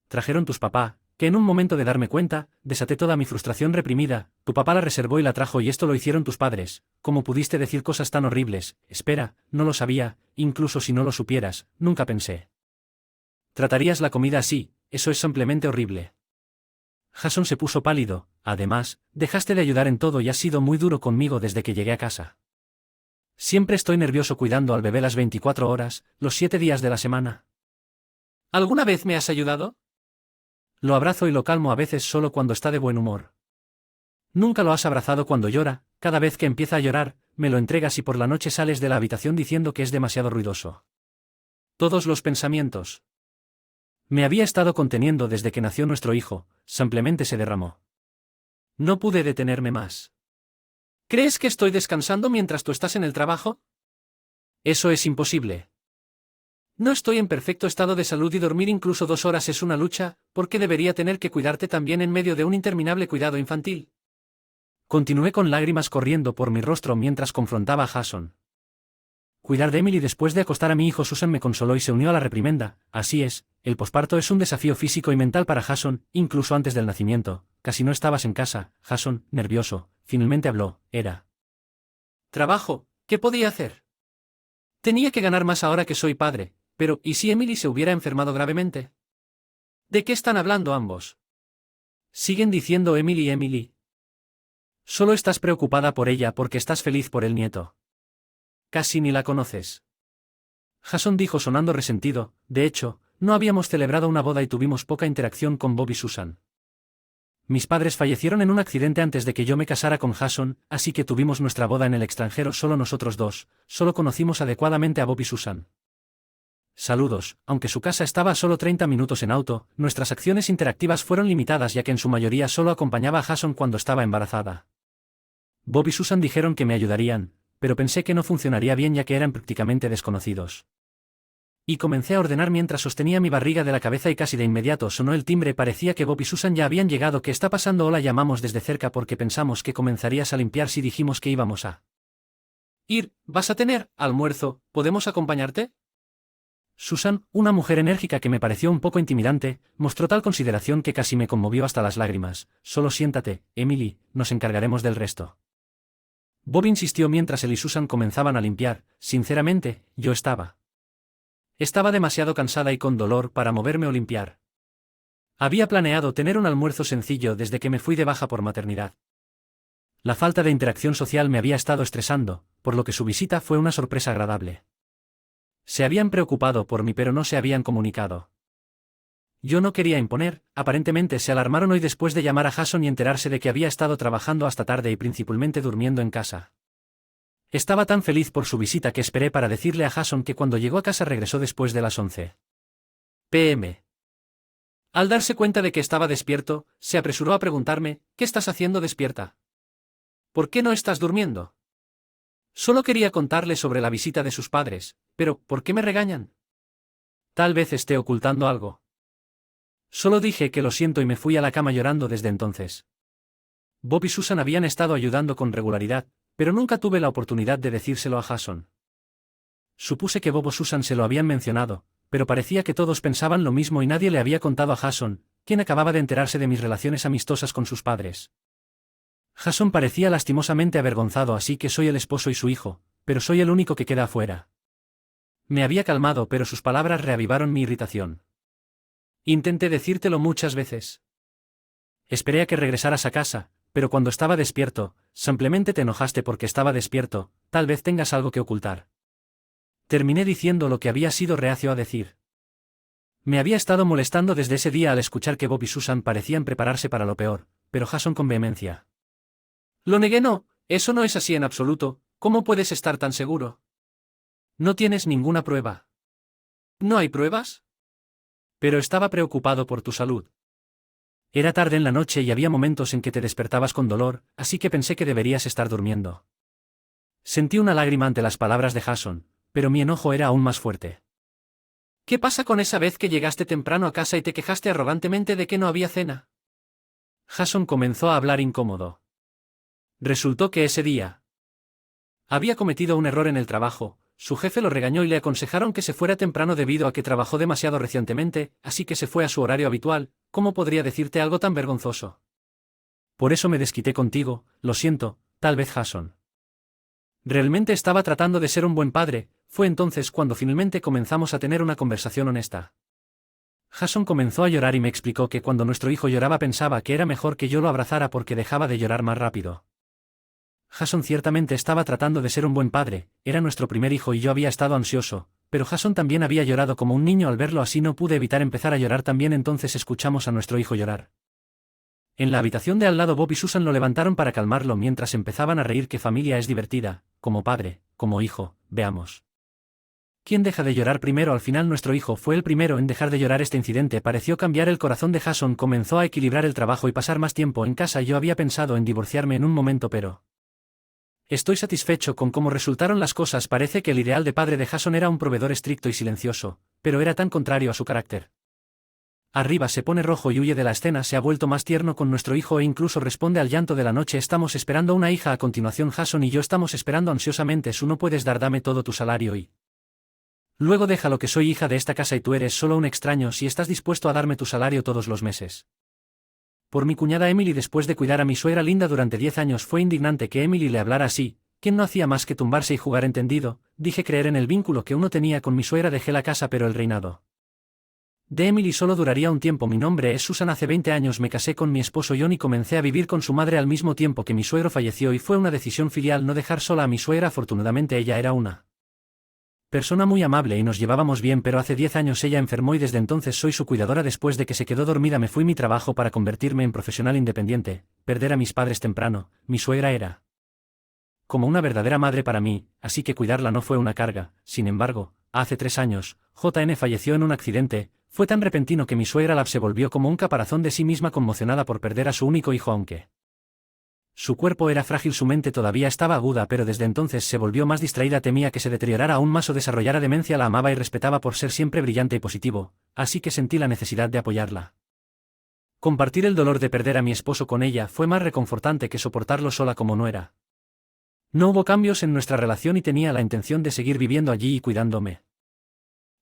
trajeron tus papá, que en un momento de darme cuenta, desaté toda mi frustración reprimida. Tu papá la reservó y la trajo y esto lo hicieron tus padres. ¿Cómo pudiste decir cosas tan horribles? Espera, no lo sabía, incluso si no lo supieras, nunca pensé. Tratarías la comida así, eso es simplemente horrible. Jason se puso pálido, además, dejaste de ayudar en todo y has sido muy duro conmigo desde que llegué a casa. Siempre estoy nervioso cuidando al bebé las 24 horas, los 7 días de la semana. ¿Alguna vez me has ayudado? Lo abrazo y lo calmo a veces solo cuando está de buen humor. Nunca lo has abrazado cuando llora, cada vez que empieza a llorar, me lo entregas y por la noche sales de la habitación diciendo que es demasiado ruidoso. Todos los pensamientos. Me había estado conteniendo desde que nació nuestro hijo, simplemente se derramó. No pude detenerme más. ¿Crees que estoy descansando mientras tú estás en el trabajo? Eso es imposible. No estoy en perfecto estado de salud y dormir incluso 2 horas es una lucha. ¿Por qué debería tener que cuidarte también en medio de un interminable cuidado infantil? Continué con lágrimas corriendo por mi rostro mientras confrontaba a Jason. Cuidar de Emily después de acostar a mi hijo. Susan me consoló y se unió a la reprimenda. Así es, el posparto es un desafío físico y mental para Jason, incluso antes del nacimiento. Casi no estabas en casa. Jason, nervioso, finalmente habló, era. Trabajo, ¿qué podía hacer? Tenía que ganar más ahora que soy padre, pero ¿y si Emily se hubiera enfermado gravemente? ¿De qué están hablando ambos? Siguen diciendo Emily. Solo estás preocupada por ella porque estás feliz por el nieto. Casi ni la conoces. Jason dijo sonando resentido, de hecho, no habíamos celebrado una boda y tuvimos poca interacción con Bob y Susan. Mis padres fallecieron en un accidente antes de que yo me casara con Jason, así que tuvimos nuestra boda en el extranjero solo nosotros dos, solo conocimos adecuadamente a Bob y Susan. Saludos, aunque su casa estaba a solo 30 minutos en auto, nuestras acciones interactivas fueron limitadas ya que en su mayoría solo acompañaba a Jason cuando estaba embarazada. Bob y Susan dijeron que me ayudarían, pero pensé que no funcionaría bien ya que eran prácticamente desconocidos. Y comencé a ordenar mientras sostenía mi barriga de la cabeza y casi de inmediato sonó el timbre. Parecía que Bob y Susan ya habían llegado. ¿Qué está pasando? Hola, llamamos desde cerca porque pensamos que comenzarías a limpiar si dijimos que íbamos a ir. ¿Vas a tener almuerzo? ¿Podemos acompañarte? Susan, una mujer enérgica que me pareció un poco intimidante, mostró tal consideración que casi me conmovió hasta las lágrimas. Solo siéntate, Emily, nos encargaremos del resto. Bob insistió mientras él y Susan comenzaban a limpiar. Sinceramente, yo estaba demasiado cansada y con dolor para moverme o limpiar. Había planeado tener un almuerzo sencillo desde que me fui de baja por maternidad. La falta de interacción social me había estado estresando, por lo que su visita fue una sorpresa agradable. Se habían preocupado por mí pero no se habían comunicado. Yo no quería imponer, aparentemente se alarmaron hoy después de llamar a Jason y enterarse de que había estado trabajando hasta tarde y principalmente durmiendo en casa. Estaba tan feliz por su visita que esperé para decirle a Jason que cuando llegó a casa regresó después de las 11 p.m. Al darse cuenta de que estaba despierto, se apresuró a preguntarme, ¿qué estás haciendo despierta? ¿Por qué no estás durmiendo? Solo quería contarle sobre la visita de sus padres, pero ¿por qué me regañan? Tal vez esté ocultando algo. Solo dije que lo siento y me fui a la cama llorando desde entonces. Bob y Susan habían estado ayudando con regularidad, pero nunca tuve la oportunidad de decírselo a Jason. Supuse que Bob o Susan se lo habían mencionado, pero parecía que todos pensaban lo mismo y nadie le había contado a Jason, quien acababa de enterarse de mis relaciones amistosas con sus padres. Jason parecía lastimosamente avergonzado, así que soy el esposo y su hijo, pero soy el único que queda afuera. Me había calmado, pero sus palabras reavivaron mi irritación. Intenté decírtelo muchas veces. Esperé a que regresaras a casa, pero cuando estaba despierto, simplemente te enojaste porque estaba despierto, tal vez tengas algo que ocultar. Terminé diciendo lo que había sido reacio a decir. Me había estado molestando desde ese día al escuchar que Bob y Susan parecían prepararse para lo peor, pero Jason con vehemencia. Lo negué, no, Eso no es así en absoluto, ¿cómo puedes estar tan seguro? No tienes ninguna prueba. ¿No hay pruebas? Pero estaba preocupado por tu salud. Era tarde en la noche y había momentos en que te despertabas con dolor, así que pensé que deberías estar durmiendo. Sentí una lágrima ante las palabras de Jason, pero mi enojo era aún más fuerte. ¿Qué pasa con esa vez que llegaste temprano a casa y te quejaste arrogantemente de que no había cena? Jason comenzó a hablar incómodo. Resultó que ese día había cometido un error en el trabajo. Su jefe lo regañó y le aconsejaron que se fuera temprano debido a que trabajó demasiado recientemente, así que se fue a su horario habitual. ¿Cómo podría decirte algo tan vergonzoso? Por eso me desquité contigo, lo siento, tal vez Jason. Realmente estaba tratando de ser un buen padre. Fue entonces cuando finalmente comenzamos a tener una conversación honesta. Jason comenzó a llorar y me explicó que cuando nuestro hijo lloraba pensaba que era mejor que yo lo abrazara porque dejaba de llorar más rápido. Jason ciertamente estaba tratando de ser un buen padre, era nuestro primer hijo y yo había estado ansioso, pero Jason también había llorado como un niño. Al verlo así no pude evitar empezar a llorar también. Entonces escuchamos a nuestro hijo llorar. En la habitación de al lado Bob y Susan lo levantaron para calmarlo mientras empezaban a reír. Qué familia es divertida, como padre, como hijo, veamos. ¿Quién deja de llorar primero? Al final nuestro hijo fue el primero en dejar de llorar. Este incidente pareció cambiar el corazón de Jason. Comenzó a equilibrar el trabajo y pasar más tiempo en casa. Yo había pensado en divorciarme en un momento, pero estoy satisfecho con cómo resultaron las cosas. Parece que el ideal de padre de Jason era un proveedor estricto y silencioso, pero era tan contrario a su carácter. Arriba se pone rojo y huye de la escena. Se ha vuelto más tierno con nuestro hijo e incluso responde al llanto de la noche. Estamos esperando una hija. A continuación Jason y yo estamos esperando ansiosamente su no puedes dar. Dame todo tu salario y luego deja lo que soy hija de esta casa y tú eres solo un extraño si estás dispuesto a darme tu salario todos los meses. Por mi cuñada Emily. Después de cuidar a mi suegra Linda durante 10 años fue indignante que Emily le hablara así, quien no hacía más que tumbarse y jugar. Entendido, dije creer en el vínculo que uno tenía con mi suegra. Dejé la casa pero el reinado de Emily solo duraría un tiempo. Mi nombre es Susan. Hace 20 años me casé con mi esposo John y comencé a vivir con su madre al mismo tiempo que mi suegro falleció y fue una decisión filial no dejar sola a mi suegra. Afortunadamente ella era una persona muy amable y nos llevábamos bien, pero hace 10 años ella enfermó y desde entonces soy su cuidadora. Después de que se quedó dormida me fui a mi trabajo para convertirme en profesional independiente. Perder a mis padres temprano, mi suegra era como una verdadera madre para mí, así que cuidarla no fue una carga. Sin embargo, hace 3 años, JN falleció en un accidente. Fue tan repentino que mi suegra Lab se volvió como un caparazón de sí misma, conmocionada por perder a su único hijo. Aunque su cuerpo era frágil, su mente todavía estaba aguda, pero desde entonces se volvió más distraída. Temía que se deteriorara aún más o desarrollara demencia. La amaba y respetaba por ser siempre brillante y positivo, así que sentí la necesidad de apoyarla. Compartir el dolor de perder a mi esposo con ella fue más reconfortante que soportarlo sola. Como no era. No hubo cambios en nuestra relación y tenía la intención de seguir viviendo allí y cuidándome.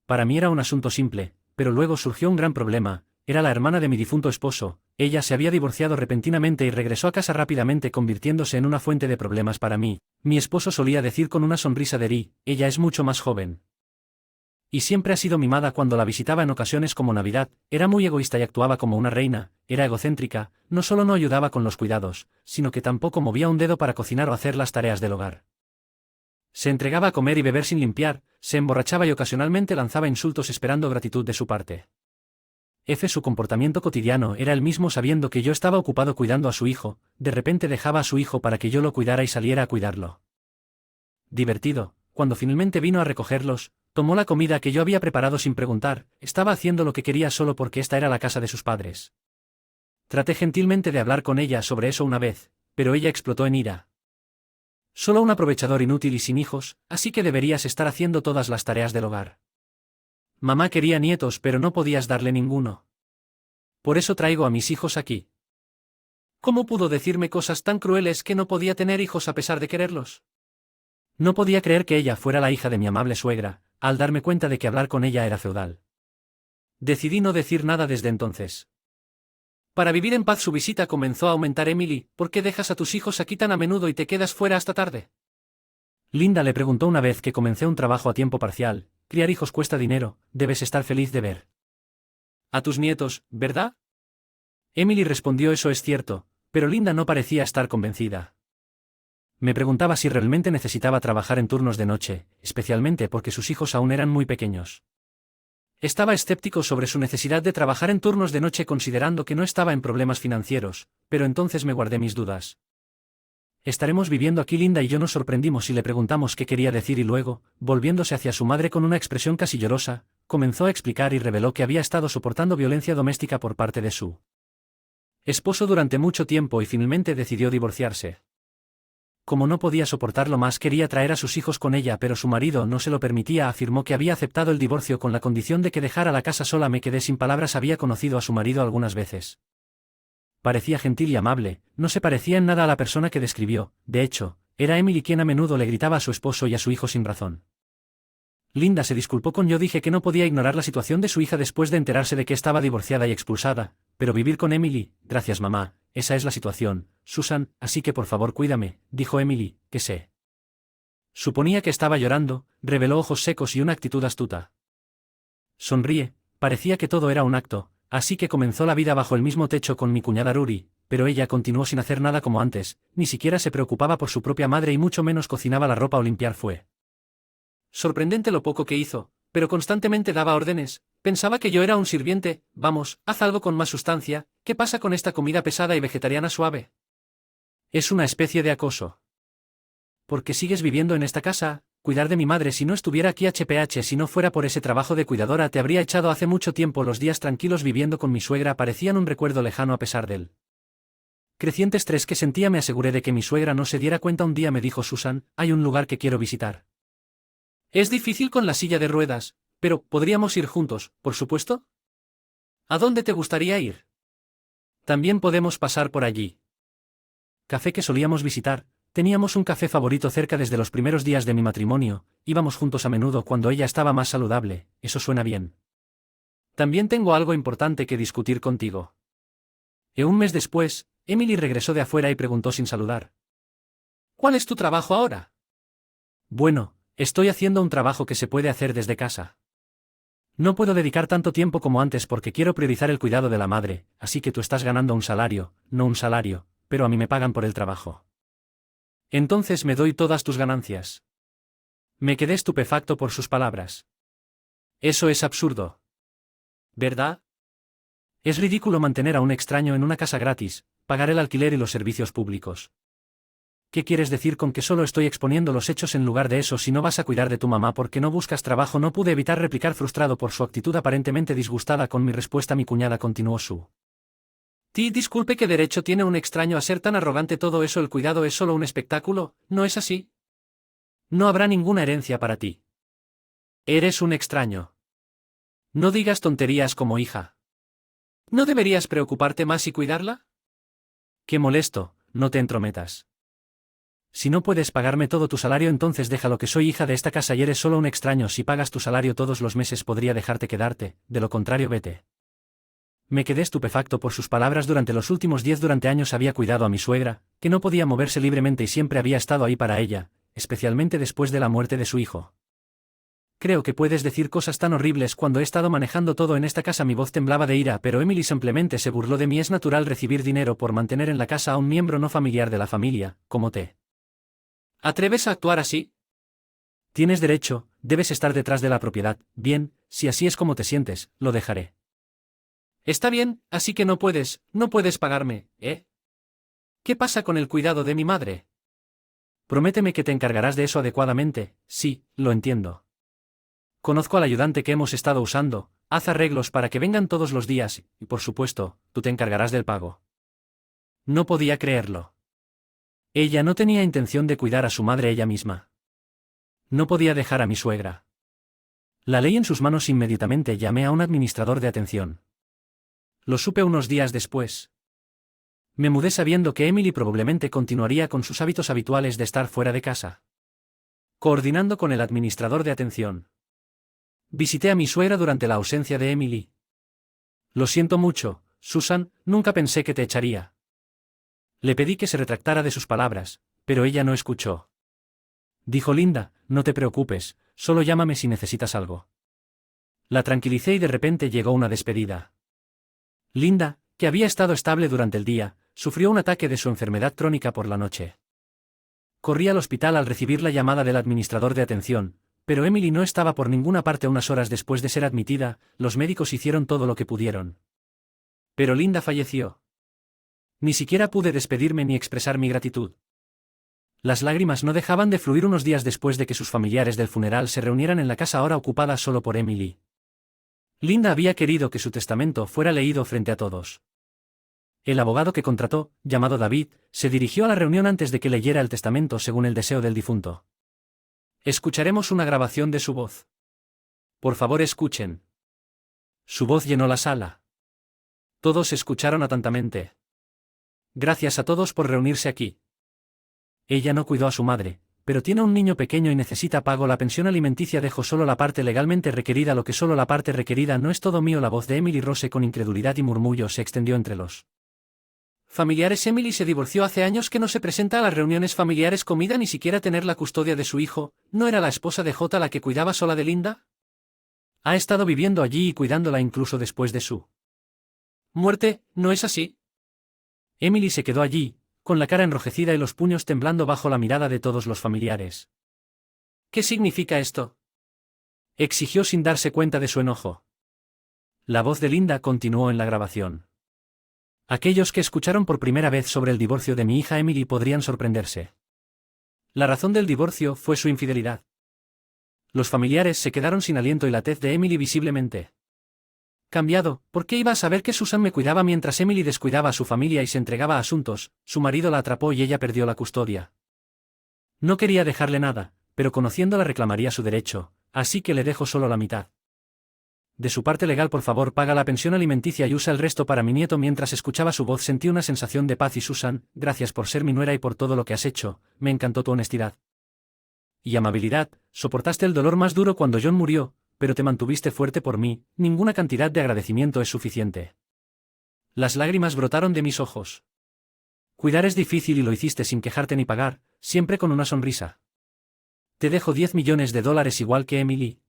Para mí era un asunto simple, pero luego surgió un gran problema. Era la hermana de mi difunto esposo. Ella se había divorciado repentinamente y regresó a casa rápidamente, convirtiéndose en una fuente de problemas para mí. Mi esposo solía decir con una sonrisa de ri, ella es mucho más joven y siempre ha sido mimada. Cuando la visitaba en ocasiones como Navidad, era muy egoísta y actuaba como una reina. Era egocéntrica, no solo no ayudaba con los cuidados, sino que tampoco movía un dedo para cocinar o hacer las tareas del hogar. Se entregaba a comer y beber sin limpiar, se emborrachaba y ocasionalmente lanzaba insultos esperando gratitud de su parte. Su comportamiento cotidiano era el mismo. Sabiendo que yo estaba ocupado cuidando a su hijo, de repente dejaba a su hijo para que yo lo cuidara y saliera a cuidarlo. Divertido, cuando finalmente vino a recogerlos, tomó la comida que yo había preparado sin preguntar. Estaba haciendo lo que quería solo porque esta era la casa de sus padres. Traté gentilmente de hablar con ella sobre eso una vez, pero ella explotó en ira. Solo un aprovechador inútil y sin hijos, así que deberías estar haciendo todas las tareas del hogar. Mamá quería nietos pero no podías darle ninguno. Por eso traigo a mis hijos aquí. ¿Cómo pudo decirme cosas tan crueles que no podía tener hijos a pesar de quererlos? No podía creer que ella fuera la hija de mi amable suegra, al darme cuenta de que hablar con ella era feudal. Decidí no decir nada desde entonces. Para vivir en paz su visita comenzó a aumentar. Emily, ¿por qué dejas a tus hijos aquí tan a menudo y te quedas fuera hasta tarde? Linda le preguntó una vez que comencé un trabajo a tiempo parcial. Criar hijos cuesta dinero, debes estar feliz de ver a tus nietos, ¿verdad? Emily respondió eso es cierto, pero Linda no parecía estar convencida. Me preguntaba si realmente necesitaba trabajar en turnos de noche, especialmente porque sus hijos aún eran muy pequeños. Estaba escéptico sobre su necesidad de trabajar en turnos de noche considerando que no estaba en problemas financieros, pero entonces me guardé mis dudas. Estaremos viviendo aquí. Linda y yo nos sorprendimos y le preguntamos qué quería decir y luego, volviéndose hacia su madre con una expresión casi llorosa, comenzó a explicar y reveló que había estado soportando violencia doméstica por parte de su esposo durante mucho tiempo y finalmente decidió divorciarse. Como no podía soportarlo más, quería traer a sus hijos con ella, pero su marido no se lo permitía. Afirmó que había aceptado el divorcio con la condición de que dejara la casa sola. Me quedé sin palabras. Había conocido a su marido algunas veces. Parecía gentil y amable, no se parecía en nada a la persona que describió. De hecho, era Emily quien a menudo le gritaba a su esposo y a su hijo sin razón. Linda se disculpó con yo. Dije que no podía ignorar la situación de su hija después de enterarse de que estaba divorciada y expulsada, pero vivir con Emily, gracias mamá, esa es la situación, Susan, así que por favor cuídame, dijo Emily, que sé. Suponía que estaba llorando, reveló ojos secos y una actitud astuta. Sonríe, parecía que todo era un acto, así que comenzó la vida bajo el mismo techo con mi cuñada Rory, pero ella continuó sin hacer nada como antes, ni siquiera se preocupaba por su propia madre y mucho menos cocinaba la ropa o limpiar. Fue sorprendente lo poco que hizo, pero constantemente daba órdenes. Pensaba que yo era un sirviente. Vamos, haz algo con más sustancia. ¿Qué pasa con esta comida pesada y vegetariana suave? Es una especie de acoso. ¿Por qué sigues viviendo en esta casa? Cuidar de mi madre. Si no estuviera aquí HPH, si no fuera por ese trabajo de cuidadora, te habría echado hace mucho tiempo. Los días tranquilos viviendo con mi suegra parecían un recuerdo lejano a pesar del creciente estrés que sentía. Me aseguré de que mi suegra no se diera cuenta. Un día me dijo Susan, hay un lugar que quiero visitar. Es difícil con la silla de ruedas, pero podríamos ir juntos, por supuesto. ¿A dónde te gustaría ir? También podemos pasar por allí. Café que solíamos visitar. Teníamos un café favorito cerca desde los primeros días de mi matrimonio, íbamos juntos a menudo cuando ella estaba más saludable. Eso suena bien. También tengo algo importante que discutir contigo. Un mes después, Emily regresó de afuera y preguntó sin saludar. ¿Cuál es tu trabajo ahora? Bueno, estoy haciendo un trabajo que se puede hacer desde casa. No puedo dedicar tanto tiempo como antes porque quiero priorizar el cuidado de la madre, así que tú estás ganando un salario, no un salario, pero a mí me pagan por el trabajo. Entonces me doy todas tus ganancias. Me quedé estupefacto por sus palabras. Eso es absurdo. ¿Verdad? Es ridículo mantener a un extraño en una casa gratis, pagar el alquiler y los servicios públicos. ¿Qué quieres decir con que solo estoy exponiendo los hechos en lugar de eso? Si no vas a cuidar de tu mamá porque no buscas trabajo, no pude evitar replicar frustrado por su actitud aparentemente disgustada con mi respuesta. Mi cuñada continuó su. Disculpe, ¿qué derecho tiene un extraño a ser tan arrogante? Todo eso, el cuidado es solo un espectáculo, ¿no es así? No habrá ninguna herencia para ti. Eres un extraño. No digas tonterías como hija. ¿No deberías preocuparte más y cuidarla? Qué molesto, no te entrometas. Si no puedes pagarme todo tu salario, entonces déjalo. Que soy hija de esta casa y eres solo un extraño. Si pagas tu salario todos los meses podría dejarte quedarte, de lo contrario vete. Me quedé estupefacto por sus palabras. Durante los últimos 10 años había cuidado a mi suegra, que no podía moverse libremente y siempre había estado ahí para ella, especialmente después de la muerte de su hijo. Creo que puedes decir cosas tan horribles cuando he estado manejando todo en esta casa. Mi voz temblaba de ira, pero Emily simplemente se burló de mí. Es natural recibir dinero por mantener en la casa a un miembro no familiar de la familia, como te ¿atreves a actuar así? Tienes derecho, debes estar detrás de la propiedad. Bien, si así es como te sientes, lo dejaré. Está bien, así que no puedes pagarme, ¿eh? ¿Qué pasa con el cuidado de mi madre? Prométeme que te encargarás de eso adecuadamente. Sí, lo entiendo. Conozco al ayudante que hemos estado usando, haz arreglos para que vengan todos los días, y por supuesto, tú te encargarás del pago. No podía creerlo. Ella no tenía intención de cuidar a su madre ella misma. No podía dejar a mi suegra. La ley en sus manos. Inmediatamente llamé a un administrador de atención. Lo supe unos días después. Me mudé sabiendo que Emily probablemente continuaría con sus hábitos habituales de estar fuera de casa. Coordinando con el administrador de atención. Visité a mi suegra durante la ausencia de Emily. Lo siento mucho, Susan, nunca pensé que te echaría. Le pedí que se retractara de sus palabras, pero ella no escuchó. Dijo Linda, no te preocupes, solo llámame si necesitas algo. La tranquilicé y de repente llegó una despedida. Linda, que había estado estable durante el día, sufrió un ataque de su enfermedad crónica por la noche. Corrí al hospital al recibir la llamada del administrador de atención, pero Emily no estaba por ninguna parte. Unas horas después de ser admitida, los médicos hicieron todo lo que pudieron. Pero Linda falleció. Ni siquiera pude despedirme ni expresar mi gratitud. Las lágrimas no dejaban de fluir unos días después de que sus familiares del funeral se reunieran en la casa ahora ocupada solo por Emily. Linda había querido que su testamento fuera leído frente a todos. El abogado que contrató, llamado David, se dirigió a la reunión antes de que leyera el testamento según el deseo del difunto. Escucharemos una grabación de su voz. Por favor, escuchen. Su voz llenó la sala. Todos escucharon atentamente. Gracias a todos por reunirse aquí. Ella no cuidó a su madre, pero tiene un niño pequeño y necesita pago. La pensión alimenticia dejó solo la parte legalmente requerida. Lo que solo la parte requerida no es todo mío. La voz de Emily Rose con incredulidad y murmullo se extendió entre los familiares. Emily se divorció hace años que no se presenta a las reuniones familiares. Comida ni siquiera tener la custodia de su hijo. ¿No era la esposa de J la que cuidaba sola de Linda? Ha estado viviendo allí y cuidándola incluso después de su muerte, ¿no es así? Emily se quedó allí, con la cara enrojecida y los puños temblando bajo la mirada de todos los familiares. ¿Qué significa esto?, exigió sin darse cuenta de su enojo. La voz de Linda continuó en la grabación. Aquellos que escucharon por primera vez sobre el divorcio de mi hija Emily podrían sorprenderse. La razón del divorcio fue su infidelidad. Los familiares se quedaron sin aliento y la tez de Emily visiblemente cambiado. ¿Por qué iba a saber que Susan me cuidaba mientras Emily descuidaba a su familia y se entregaba a asuntos? Su marido la atrapó y ella perdió la custodia. No quería dejarle nada, pero conociéndola reclamaría su derecho, así que le dejo solo la mitad. De su parte legal, por favor, paga la pensión alimenticia y usa el resto para mi nieto. Mientras escuchaba su voz sentí una sensación de paz. Y Susan, gracias por ser mi nuera y por todo lo que has hecho. Me encantó tu honestidad y amabilidad. Soportaste el dolor más duro cuando John murió, pero te mantuviste fuerte por mí. Ninguna cantidad de agradecimiento es suficiente. Las lágrimas brotaron de mis ojos. Cuidar es difícil y lo hiciste sin quejarte ni pagar, siempre con una sonrisa. Te dejo $10 millones igual que Emily.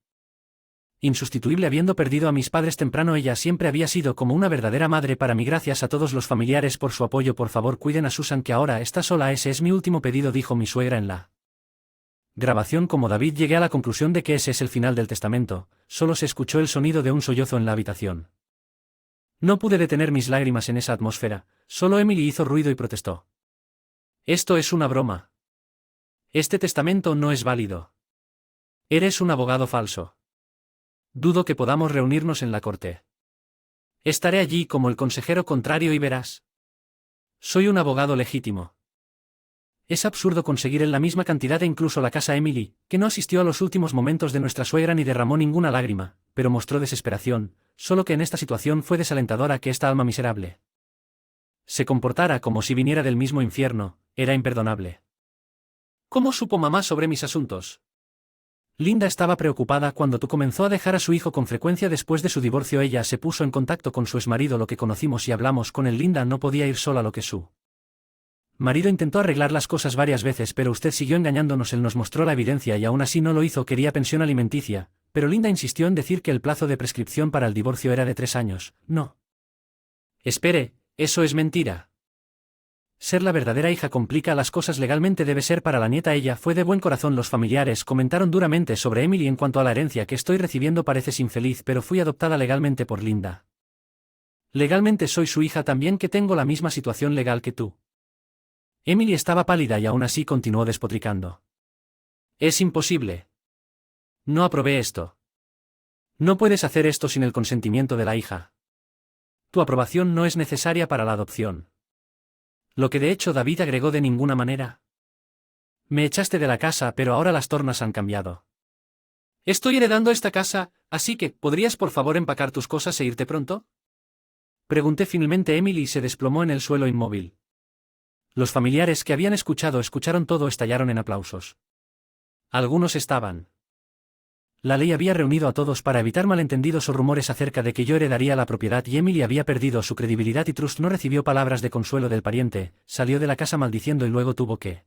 Insustituible. Habiendo perdido a mis padres temprano, ella siempre había sido como una verdadera madre para mí. Gracias a todos los familiares por su apoyo. Por favor, cuiden a Susan, que ahora está sola. Ese es mi último pedido, dijo mi suegra en la grabación. Como David, llegué a la conclusión de que ese es el final del testamento. Solo se escuchó el sonido de un sollozo en la habitación. No pude detener mis lágrimas en esa atmósfera. Solo Emily hizo ruido y protestó. Esto es una broma. Este testamento no es válido. Eres un abogado falso. Dudo que podamos reunirnos en la corte. Estaré allí como el consejero contrario y verás. Soy un abogado legítimo. Es absurdo conseguir en la misma cantidad. E incluso la casa. Emily, que no asistió a los últimos momentos de nuestra suegra ni derramó ninguna lágrima, pero mostró desesperación, solo que en esta situación fue desalentadora que esta alma miserable se comportara como si viniera del mismo infierno. Era imperdonable. ¿Cómo supo mamá sobre mis asuntos? Linda estaba preocupada cuando tú comenzó a dejar a su hijo con frecuencia después de su divorcio. Ella se puso en contacto con su exmarido, lo que conocimos y hablamos con él. Linda no podía ir sola. Lo que su marido intentó arreglar las cosas varias veces, pero usted siguió engañándonos. Él nos mostró la evidencia y aún así no lo hizo. Quería pensión alimenticia, pero Linda insistió en decir que el plazo de prescripción para el divorcio era de 3 años. No. Espere, eso es mentira. Ser la verdadera hija complica las cosas legalmente. Debe ser para la nieta. Ella fue de buen corazón. Los familiares comentaron duramente sobre Emily. En cuanto a la herencia que estoy recibiendo, pareces infeliz, pero fui adoptada legalmente por Linda. Legalmente soy su hija también, que tengo la misma situación legal que tú. Emily estaba pálida y aún así continuó despotricando. Es imposible. No aprobé esto. No puedes hacer esto sin el consentimiento de la hija. Tu aprobación no es necesaria para la adopción. Lo que de hecho David agregó: de ninguna manera. Me echaste de la casa, pero ahora las tornas han cambiado. Estoy heredando esta casa, así que, ¿podrías por favor empacar tus cosas e irte pronto? Pregunté finalmente. Emily se desplomó en el suelo inmóvil. Los familiares que habían escucharon todo, estallaron en aplausos. Algunos estaban. La ley había reunido a todos para evitar malentendidos o rumores acerca de que yo heredaría la propiedad, y Emily había perdido su credibilidad y Trust no recibió palabras de consuelo del pariente. Salió de la casa maldiciendo y luego tuvo que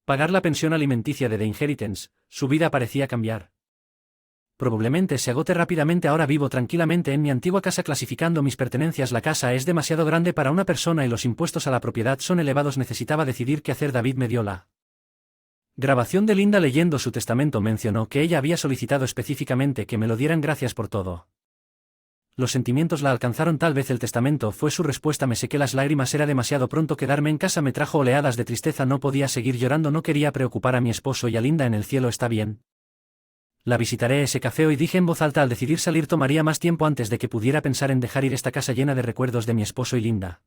pagar la pensión alimenticia de The Inheritance. Su vida parecía cambiar. Probablemente se agote rápidamente. Ahora vivo tranquilamente en mi antigua casa clasificando mis pertenencias. La casa es demasiado grande para una persona y los impuestos a la propiedad son elevados. Necesitaba decidir qué hacer. David me dio la grabación de Linda leyendo su testamento. Mencionó que ella había solicitado específicamente que me lo dieran. Gracias por todo. Los sentimientos la alcanzaron, tal vez el testamento fue su respuesta. Me sequé las lágrimas, era demasiado pronto. Quedarme en casa me trajo oleadas de tristeza. No podía seguir llorando, no quería preocupar a mi esposo y a Linda. En el cielo está bien. La visitaré ese café hoy, dije en voz alta. Al decidir salir tomaría más tiempo antes de que pudiera pensar en dejar ir esta casa llena de recuerdos de mi esposo y Linda.